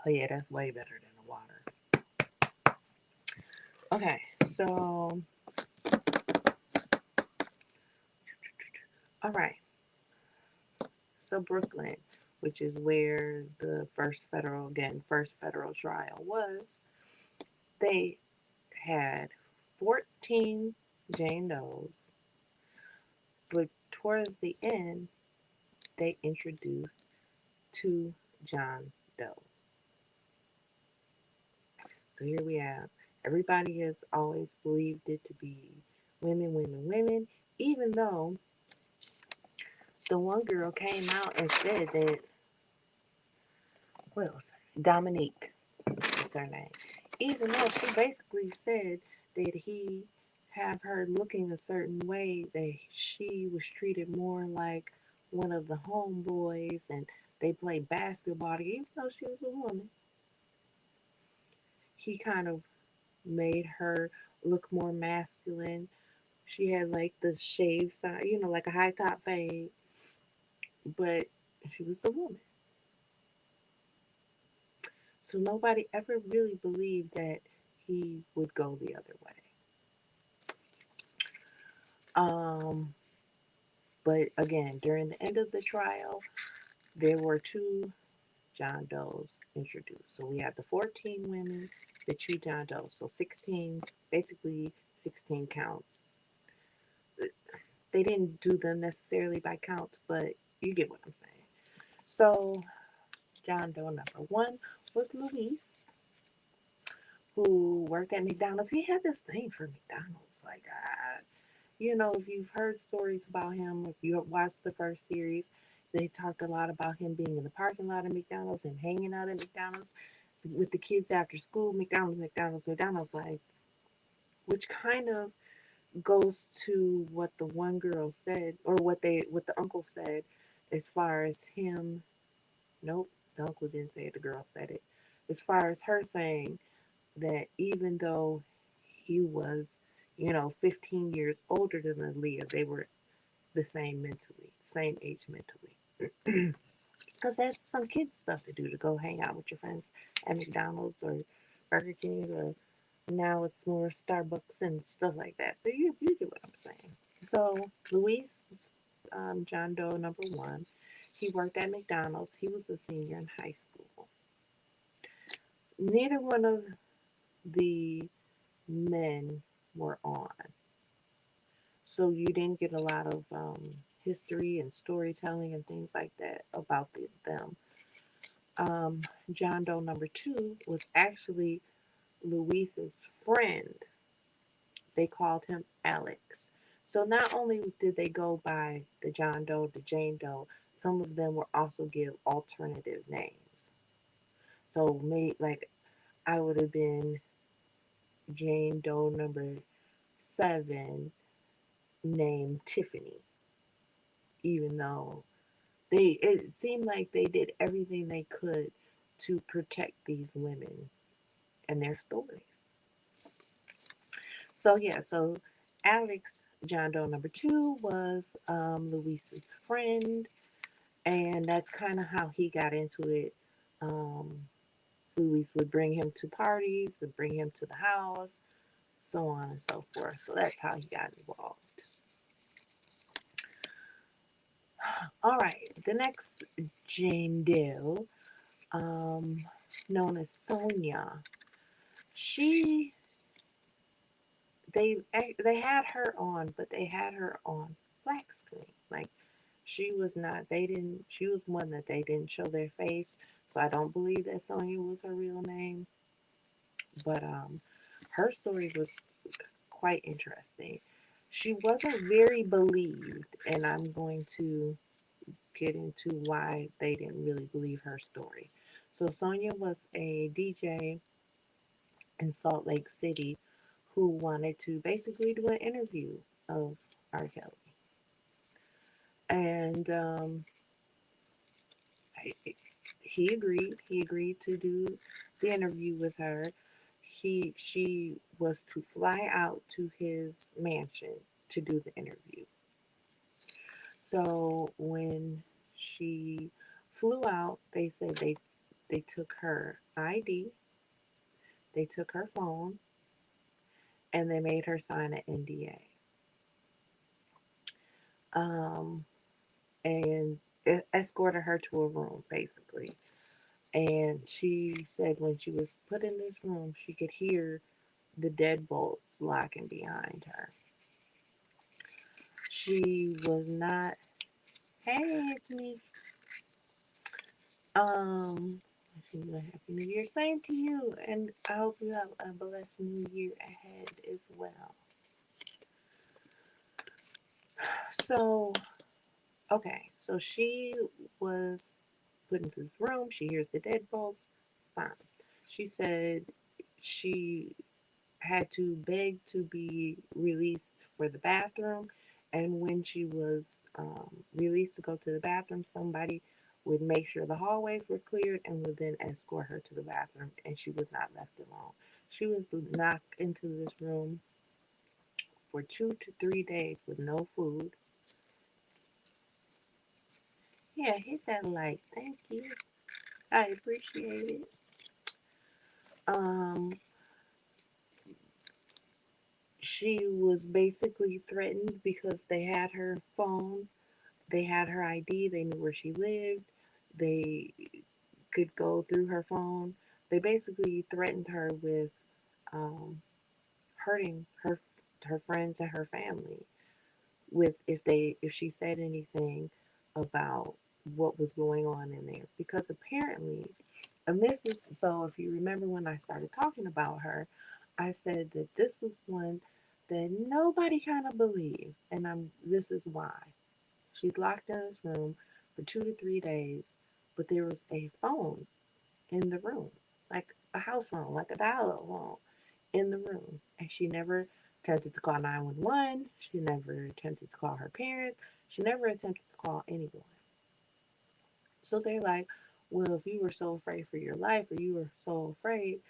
Oh yeah, that's way better than the water. Okay, so, all right. So, Brooklyn, which is where the first federal trial was, they had 14 Jane Does, but towards the end, they introduced 2 John Doe. So here we have everybody has always believed it to be women, women, women, even though the one girl came out and said that, what was her? Dominique is her name. Even though she basically said that he have her looking a certain way, that she was treated more like one of the homeboys and they played basketball together, even though she was a woman. He kind of made her look more masculine. She had like the shaved side, like a high top fade, but she was a woman. So nobody ever really believed that he would go the other way. Um, but again, during the end of the trial, there were 2 John Does introduced. So we have the 14 women, the 2 John Does. So 16, basically 16 counts. They didn't do them necessarily by counts, but you get what I'm saying. So John Doe number 1 was Luis, who worked at McDonald's. He had this thing for McDonald's. Like, if you've heard stories about him, if you have watched the first series, they talked a lot about him being in the parking lot of McDonald's and hanging out at McDonald's with the kids after school. McDonald's, like, which kind of goes to what the one girl said, or what the uncle said, as far as him. Nope, the uncle didn't say it. The girl said it. As far as her saying that even though he was, 15 years older than Aaliyah, they were the same mentally, same age mentally. Because that's some kid stuff to do, to go hang out with your friends at McDonald's or Burger King, or now it's more Starbucks and stuff like that. But you get what I'm saying. So Luis, John Doe number 1, he worked at McDonald's. He was a senior in high school. Neither one of the men were on. So you didn't get a lot of history and storytelling and things like that about them. Um, John Doe number 2 was actually Luis's friend. They called him Alex. So not only did they go by the John Doe, the Jane Doe, some of them were also give alternative names. So like I would have been Jane Doe number 7 named Tiffany, even though it seemed like they did everything they could to protect these women and their stories. So yeah, so Alex, John Doe number 2, was Luis's friend, and that's kind of how he got into it. Um, Luis would bring him to parties and bring him to the house, so on and so forth. So that's how he got involved. All right, the next Jane Doe, um, known as Sonia, she they had her on, but they had her on black screen. Like she was not. They didn't. She was one that they didn't show their face. So I don't believe that Sonia was her real name. But her story was quite interesting. She wasn't very believed, and I'm going to get into why they didn't really believe her story. So Sonia was a DJ in Salt Lake City who wanted to basically do an interview of R. Kelly. And he agreed. He agreed to do the interview with her. She was to fly out to his mansion to do the interview. So when she flew out, they said they took her ID, they took her phone, and they made her sign an NDA. Um, and escorted her to a room, basically. And she said when she was put in this room, she could hear the deadbolts locking behind her. She was not, hey, it's me. Um, Happy New Year. Same to you. And I hope you have a blessed new year ahead as well. So, okay. So she was put into this room. She hears the deadbolts. Fine. She said she had to beg to be released for the bathroom. And when she was released to go to the bathroom, somebody would make sure the hallways were cleared and would then escort her to the bathroom. And she was not left alone. She was knocked into this room for 2 to 3 days with no food. Yeah, hit that like. Thank you. I appreciate it. Um, she was basically threatened because they had her phone. They had her ID. They knew where she lived. They could go through her phone. They basically threatened her with um, hurting her friends and her family with if she said anything about what was going on in there, because apparently, and this is, so if you remember when I started talking about her, I said that this was one that nobody kind of believed, and this is why. She's locked in this room for 2 to 3 days, but there was a phone in the room, like a house phone, like a dial-up phone in the room. And she never attempted to call 911. She never attempted to call her parents. She never attempted to call anyone. So they're like, well, if you were so afraid for your life, or you were so afraid,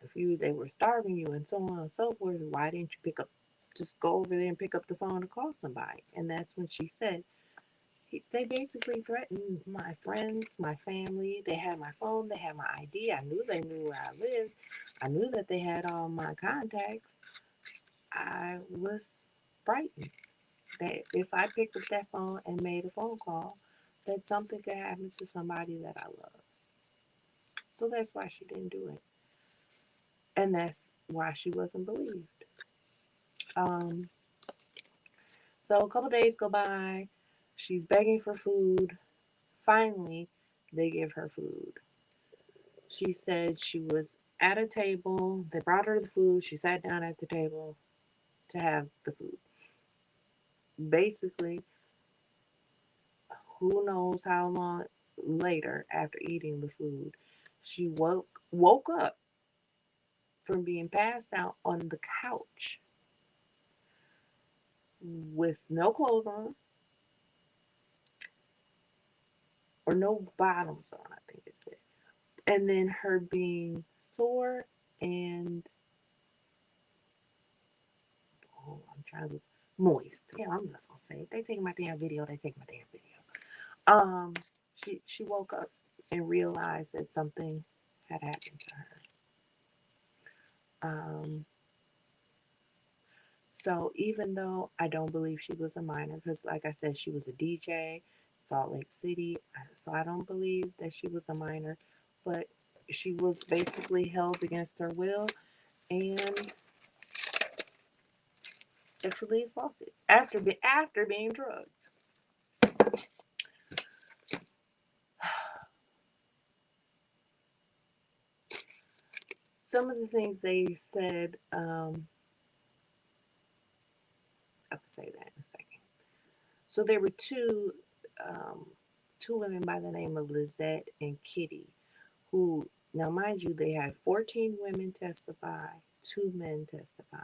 if they were starving you and so on and so forth, why didn't you just go over there and pick up the phone and call somebody? And that's when she said, they basically threatened my friends, my family. They had my phone, they had my ID. I knew they knew where I lived. I knew that they had all my contacts. I was frightened that if I picked up that phone and made a phone call, that something could happen to somebody that I love. So that's why she didn't do it. And that's why she wasn't believed. Um, so a couple days go by. She's begging for food. Finally, they give her food. She said she was at a table. They brought her the food. She sat down at the table to have the food. Basically, who knows how long later after eating the food, she woke up from being passed out on the couch with no clothes on or no bottoms on, I think it said. And then her being sore and I'm trying to moist. Yeah, I'm just gonna say it. They take my damn video. They take my damn video. Um, she woke up and realized that something had happened to her. Um, so even though I don't believe she was a minor, because like I said, she was a DJ, Salt Lake City, so I don't believe that she was a minor, but she was basically held against her will, and sexually assaulted after being drugged. Some of the things they said, I will say that in a second. So there were um, two women by the name of Lizette and Kitty, who, now mind you, they had 14 women testify, 2 men testify.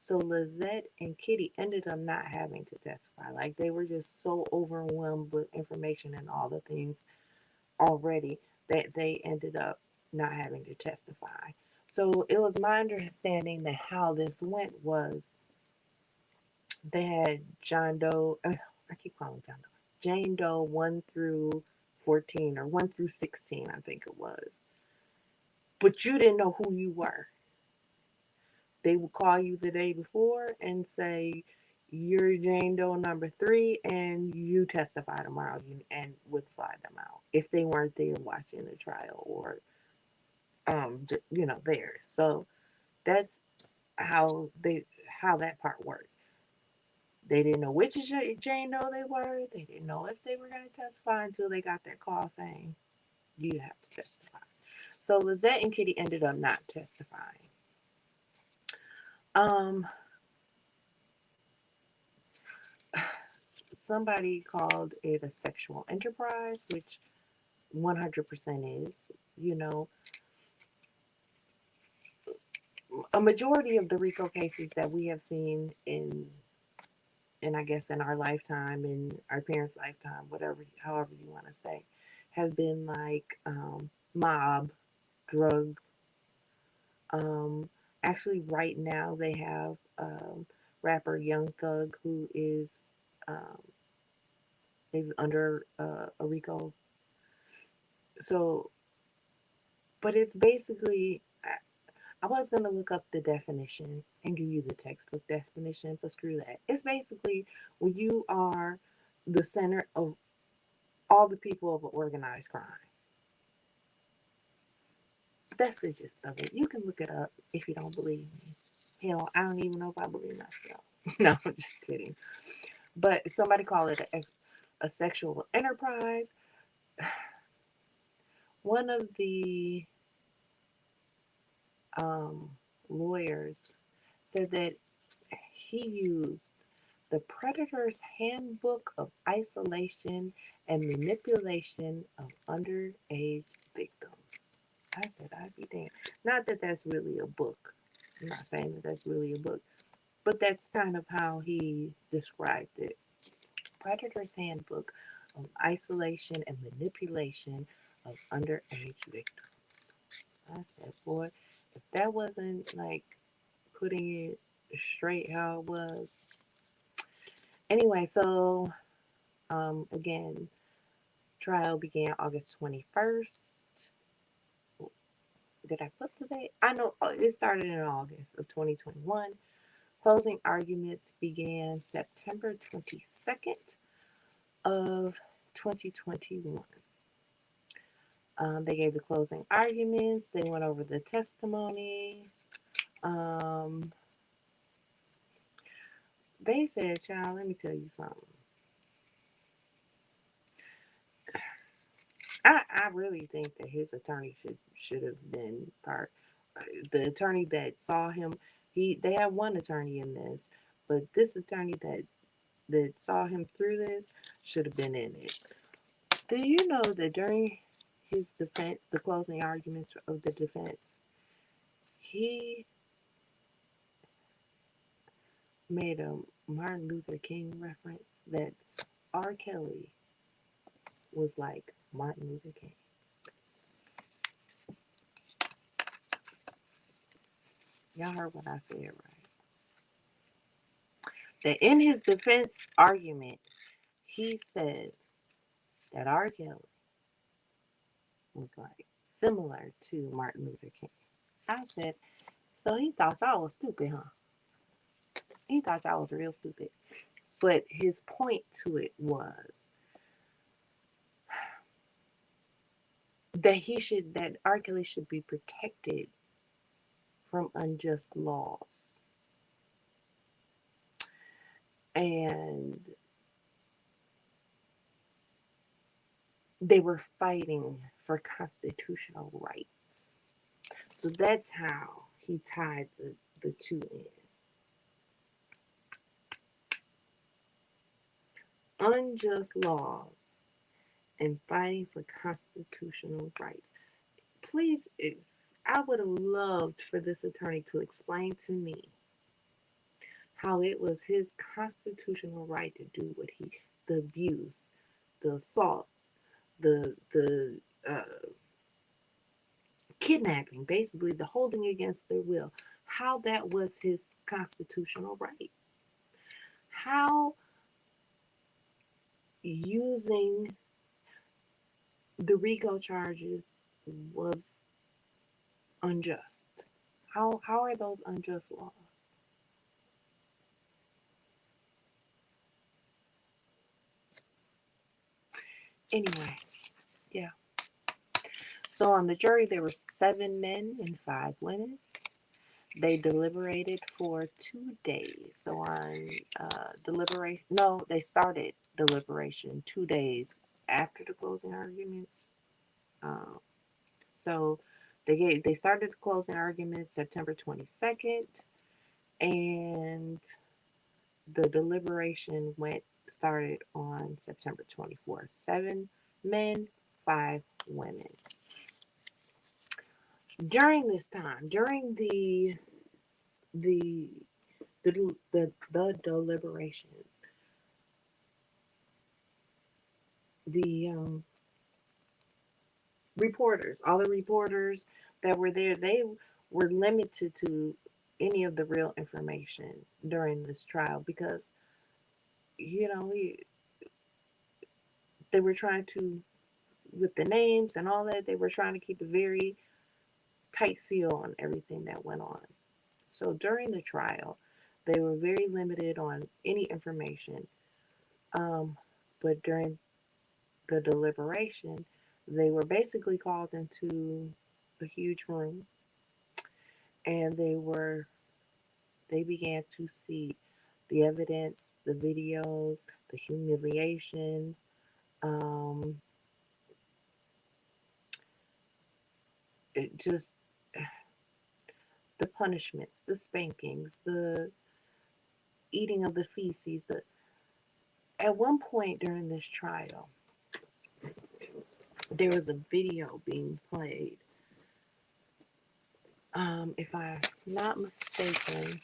So Lizette and Kitty ended up not having to testify. Like they were just so overwhelmed with information and all the things already that they ended up not having to testify. So it was my understanding that how this went was they had John Doe, I keep calling John Doe, Jane Doe 1 through 14 or 1 through 16, I think it was. But you didn't know who you were. They would call you the day before and say, you're Jane Doe number 3 and you testify tomorrow, and would fly them out if they weren't there watching the trial or, there. So that's how that part worked. They didn't know which Jane Doe they were. They didn't know if they were going to testify until they got that call saying, you have to testify. So Lizette and Kitty ended up not testifying. Um, Somebody called it a sexual enterprise, which 100% is. You know, a majority of the RICO cases that we have seen in I guess in our lifetime, in our parents' lifetime, whatever, however you want to say, have been like mob, drug. Um, Actually, right now they have rapper Young Thug who um, is under a RICO. So, but it's basically. I was gonna look up the definition and give you the textbook definition, but screw that. It's basically when you are the center of all the people of organized crime. That's the gist of it. You can look it up if you don't believe me. Hell, I don't even know if I believe myself. No, I'm just kidding. But somebody call it a sexual enterprise. One of the um, lawyers said that he used the Predator's Handbook of Isolation and Manipulation of Underage Victims. I said, I'd be damned. Not that that's really a book. I'm not saying that that's really a book, but that's kind of how he described it. Predator's Handbook of Isolation and Manipulation of Underage Victims. I said, boy, if that wasn't like putting it straight how it was. Anyway, so again, trial began August 21st. Did I put the date? I know it started in August of 2021. Closing arguments began September 22nd of 2021. They gave the closing arguments. They went over the testimonies. Um, they said, child, let me tell you something. I really think that his attorney should have been part. The attorney that saw him, they have one attorney in this, but this attorney that saw him through this should have been in it. Do you know that during his defense, the closing arguments of the defense, he made a Martin Luther King reference that R. Kelly was like Martin Luther King. Y'all heard what I said, right? That in his defense argument, he said that R. Kelly was like similar to Martin Luther King. I said, so he thought y'all was stupid, huh? He thought y'all was real stupid. But his point to it was that R. Kelly should be protected from unjust laws. and they were fighting for constitutional rights. So that's how he tied the two in. Unjust laws and fighting for constitutional rights. Please, I would have loved for this attorney to explain to me how it was his constitutional right to do what the abuse, the assaults, the kidnapping, basically the holding against their will, how that was his constitutional right. How using the RICO charges was unjust. How are those unjust laws? Anyway, yeah. So on the jury there were 7 men and 5 women. They deliberated for 2 days. So on deliberation, no, they started deliberation 2 days after the closing arguments. Um, so they started the closing arguments September 22nd, and the deliberation started on September 24th. 7 men, 5 women. During this time, during the the deliberations, the reporters, all the reporters that were there, they were limited to any of the real information during this trial because you know they were trying to, with the names and all that, they were trying to keep a very tight seal on everything that went on. So during the trial, they were very limited on any information. Um, but during the deliberation, they were basically called into a huge room, and they began to see the evidence, the videos, the humiliation, um, it just the punishments, the spankings, the eating of the feces. At one point during this trial, there was a video being played. If I'm not mistaken,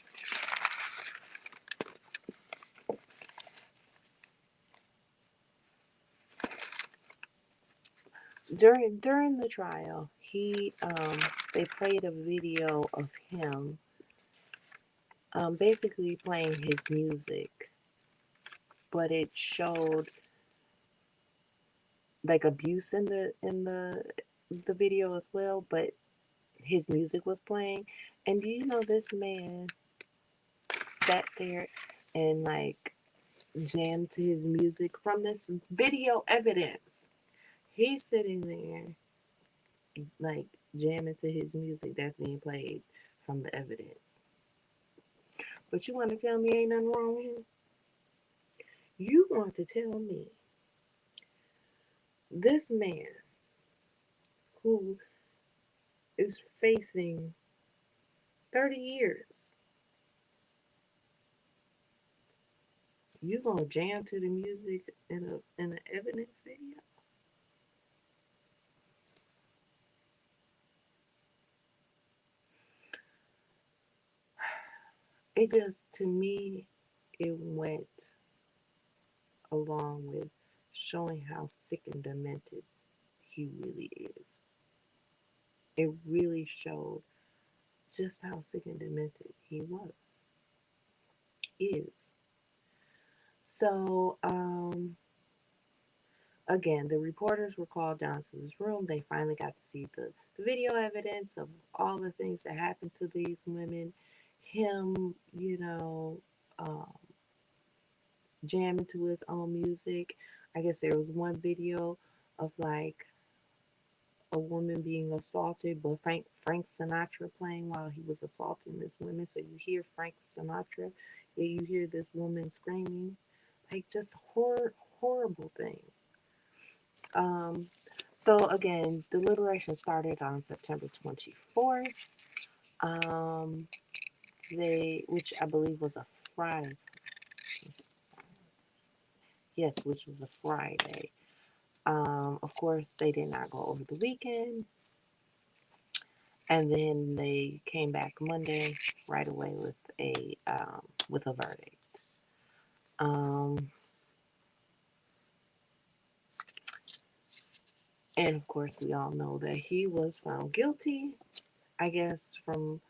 during the trial, they played a video of him basically playing his music, but it showed like abuse in the video as well, but his music was playing. And do you know this man sat there and like jammed to his music from this video evidence? He's sitting there like jamming to his music that's being played from the evidence. But you want to tell me ain't nothing wrong with him? You want to tell me this man who is facing 30 years, you gonna jam to the music in an evidence video? It just, to me, it went along with showing how sick and demented he really is. It really showed just how sick and demented he is. So, again, the reporters were called down to this room. They finally got to see the video evidence of all the things that happened to these women. Him, um, jamming to his own music. I guess there was one video of like a woman being assaulted, but Frank Sinatra playing while he was assaulting this woman. So you hear Frank Sinatra You hear this woman screaming, like just horrible things. Um, so again, the liberation started on September 24th. Um, which I believe was a Friday. Yes, which was a Friday. Of course, they did not go over the weekend, and then they came back Monday right away with a verdict. Um, and of course, we all know that he was found guilty. I guess from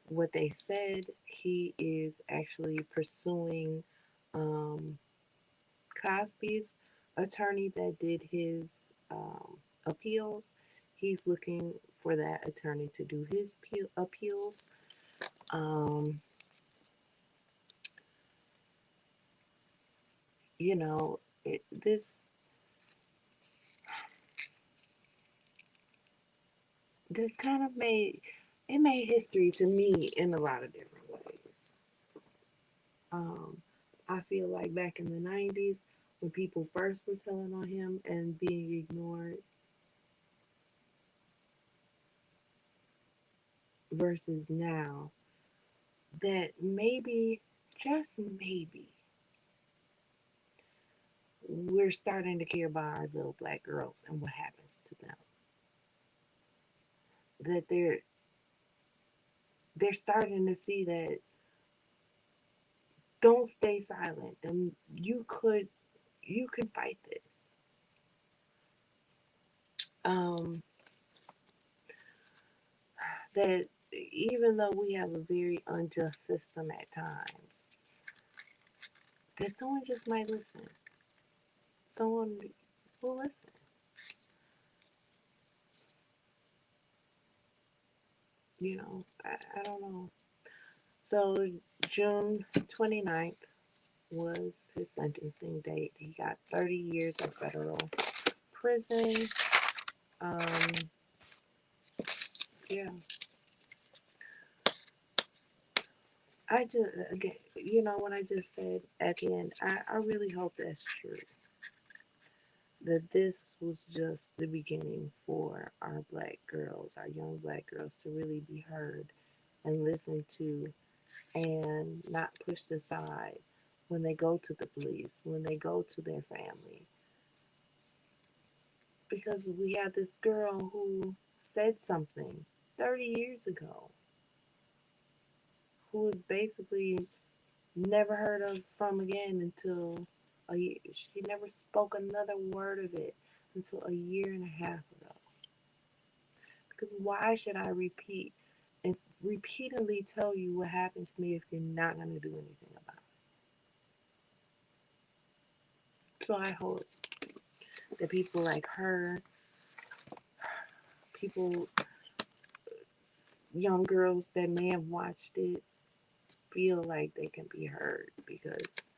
what they said, he is actually pursuing um, Cosby's attorney that did his appeals. He's looking for that attorney to do his appeals. Um, you know, this kind of made history to me in a lot of different ways. Um, I feel like back in the 90s, when people first were telling on him and being ignored, versus now, that maybe, just maybe, we're starting to care about our little black girls and what happens to them. That they're starting to see that don't stay silent. And you can fight this. Um, that even though we have a very unjust system at times, that someone just might listen. Someone will listen. I don't know. So June 29th was his sentencing date. He got 30 years in federal prison. Um, yeah, I just, again, what I just said at the end, I really hope that's true. That this was just the beginning for our black girls, our young black girls, to really be heard and listened to and not pushed aside when they go to the police, when they go to their family. Because we had this girl who said something 30 years ago who was basically never heard of from again until a year. She never spoke another word of it until a year and a half ago. Because why should I repeat and repeatedly tell you what happened to me if you're not going to do anything about it? So I hope that people like her, people, young girls that may have watched it, feel like they can be heard, because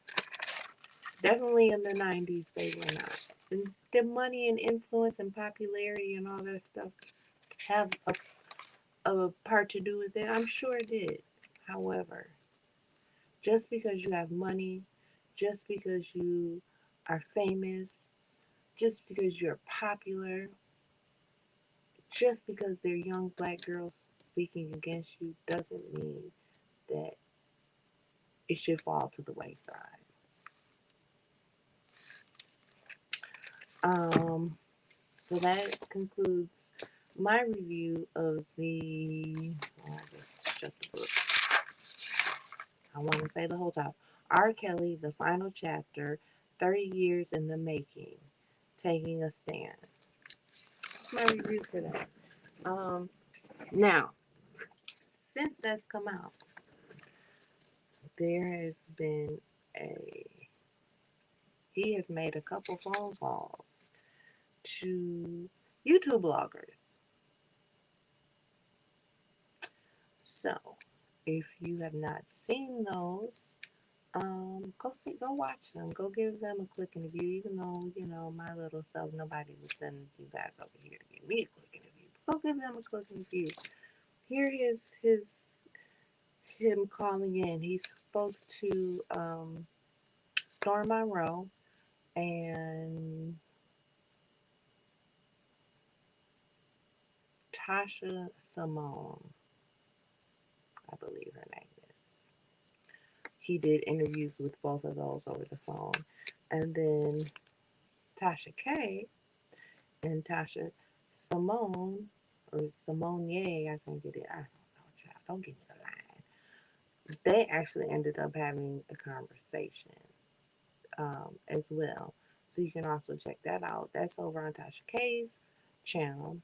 definitely in the 90s they were not. And the money and influence and popularity and all that stuff have a part to do with it. I'm sure it did. However, just because you have money, just because you are famous, just because you're popular, just because they're young black girls speaking against you, doesn't mean that it should fall to the wayside. Um, so that concludes my review of the. Oh, I just shut the book. I want to say the whole time. R. Kelly, the final chapter, 30 years in the making, taking a stand. That's my review for that. Um, Now, since that's come out, there has been a. He has made a couple phone calls to YouTube bloggers. So, if you have not seen those, go watch them. Go give them a click and review. Even though my little self, nobody was sending you guys over here to give me a click and review. Go give them a click and review. Here is him calling in. He's spoke to Storm Monroe and Tasha Simone, I believe her name is. He did interviews with both of those over the phone. And then Tasha K and Tasha Simone, or Simone, I think it is. I don't know, child. Don't give me the line. They actually ended up having a conversation as well. So you can also check that out. That's over on Tasha K's channel.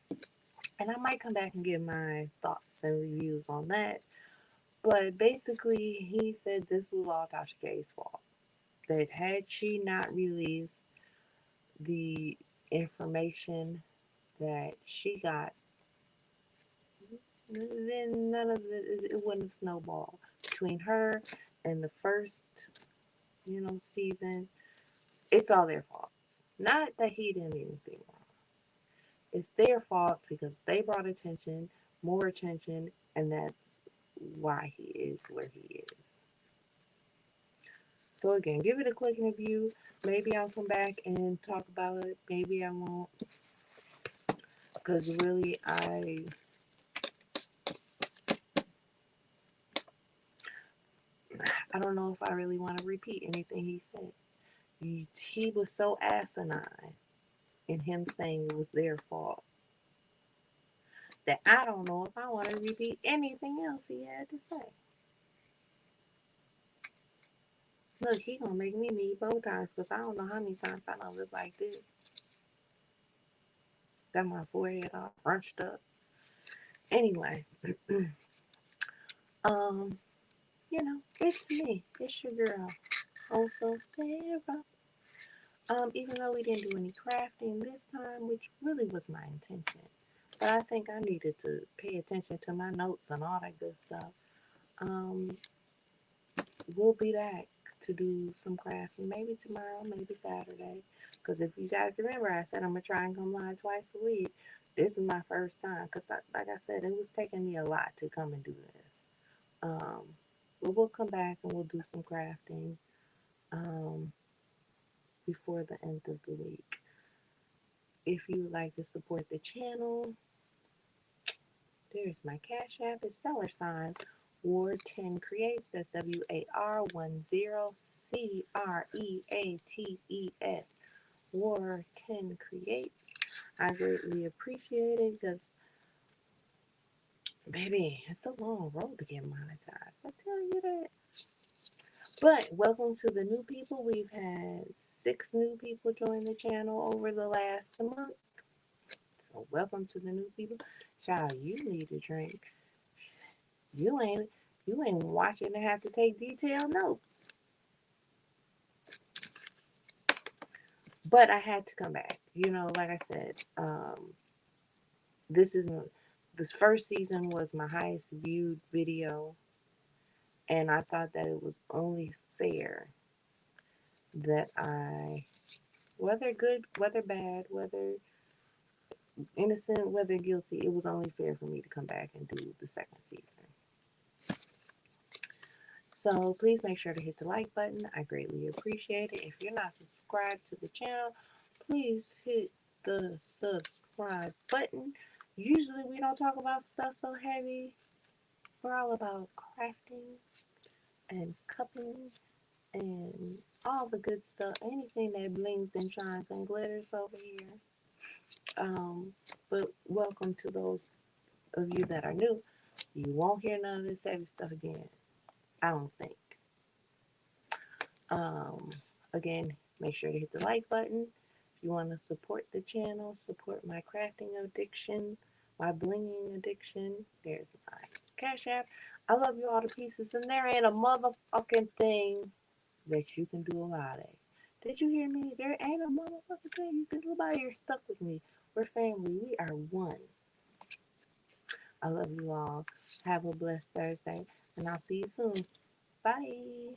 And I might come back and give my thoughts and reviews on that. But basically, he said this was all Tasha K's fault. That had she not released the information that she got, then none of it wouldn't have snowballed between her and the first, season. It's all their faults. Not that he did anything wrong. It's their fault because they brought attention, more attention, and that's why he is where he is. So again, give it a click and a view. Maybe I'll come back and talk about it. Maybe I won't. Because really, I don't know if I really want to repeat anything he said. He was so asinine in him saying it was their fault that I don't know if I want to repeat anything else he had to say. Look, he gonna make me need bow ties because I don't know how many times I don't look like this. Got my forehead all crunched up. Anyway, um, it's me. It's your girl. Oh So Sara. Even though we didn't do any crafting this time, which really was my intention. But I think I needed to pay attention to my notes and all that good stuff. Um, we'll be back to do some crafting, maybe tomorrow, maybe Saturday. Because if you guys remember, I said I'm going to try and come live twice a week. This is my first time. Because, like I said, it was taking me a lot to come and do this. But we'll come back and we'll do some crafting before the end of the week. If you would like to support the channel, there's my Cash App. It's $ War10 Creates. That's WAR10CREATES. War10 Creates. I greatly appreciate it because, baby, it's a long road to get monetized. I tell you that. But welcome to the new people. We've had 6 new people join the channel over the last month. So welcome to the new people. Child, you need a drink. You ain't watching to have to take detailed notes. But I had to come back. Like I said, this first season was my highest viewed video, and I thought that it was only fair that whether good, whether bad, whether innocent, whether guilty, it was only fair for me to come back and do the second season. So please make sure to hit the like button. I greatly appreciate it. If you're not subscribed to the channel, please hit the subscribe button. Usually we don't talk about stuff so heavy. We're all about crafting and cupping and all the good stuff. Anything that blings and shines and glitters over here. But welcome to those of you that are new. You won't hear none of this heavy stuff again. I don't think. Again, make sure to hit the like button. If you want to support the channel, support my crafting addiction, my blinging addiction, there's my Cash App. I love you all to pieces, and there ain't a motherfucking thing that you can do about it. Did you hear me? There ain't a motherfucking thing you can do about it. You're stuck with me. We're family. We are one. I love you all. Have a blessed Thursday, and I'll see you soon. Bye.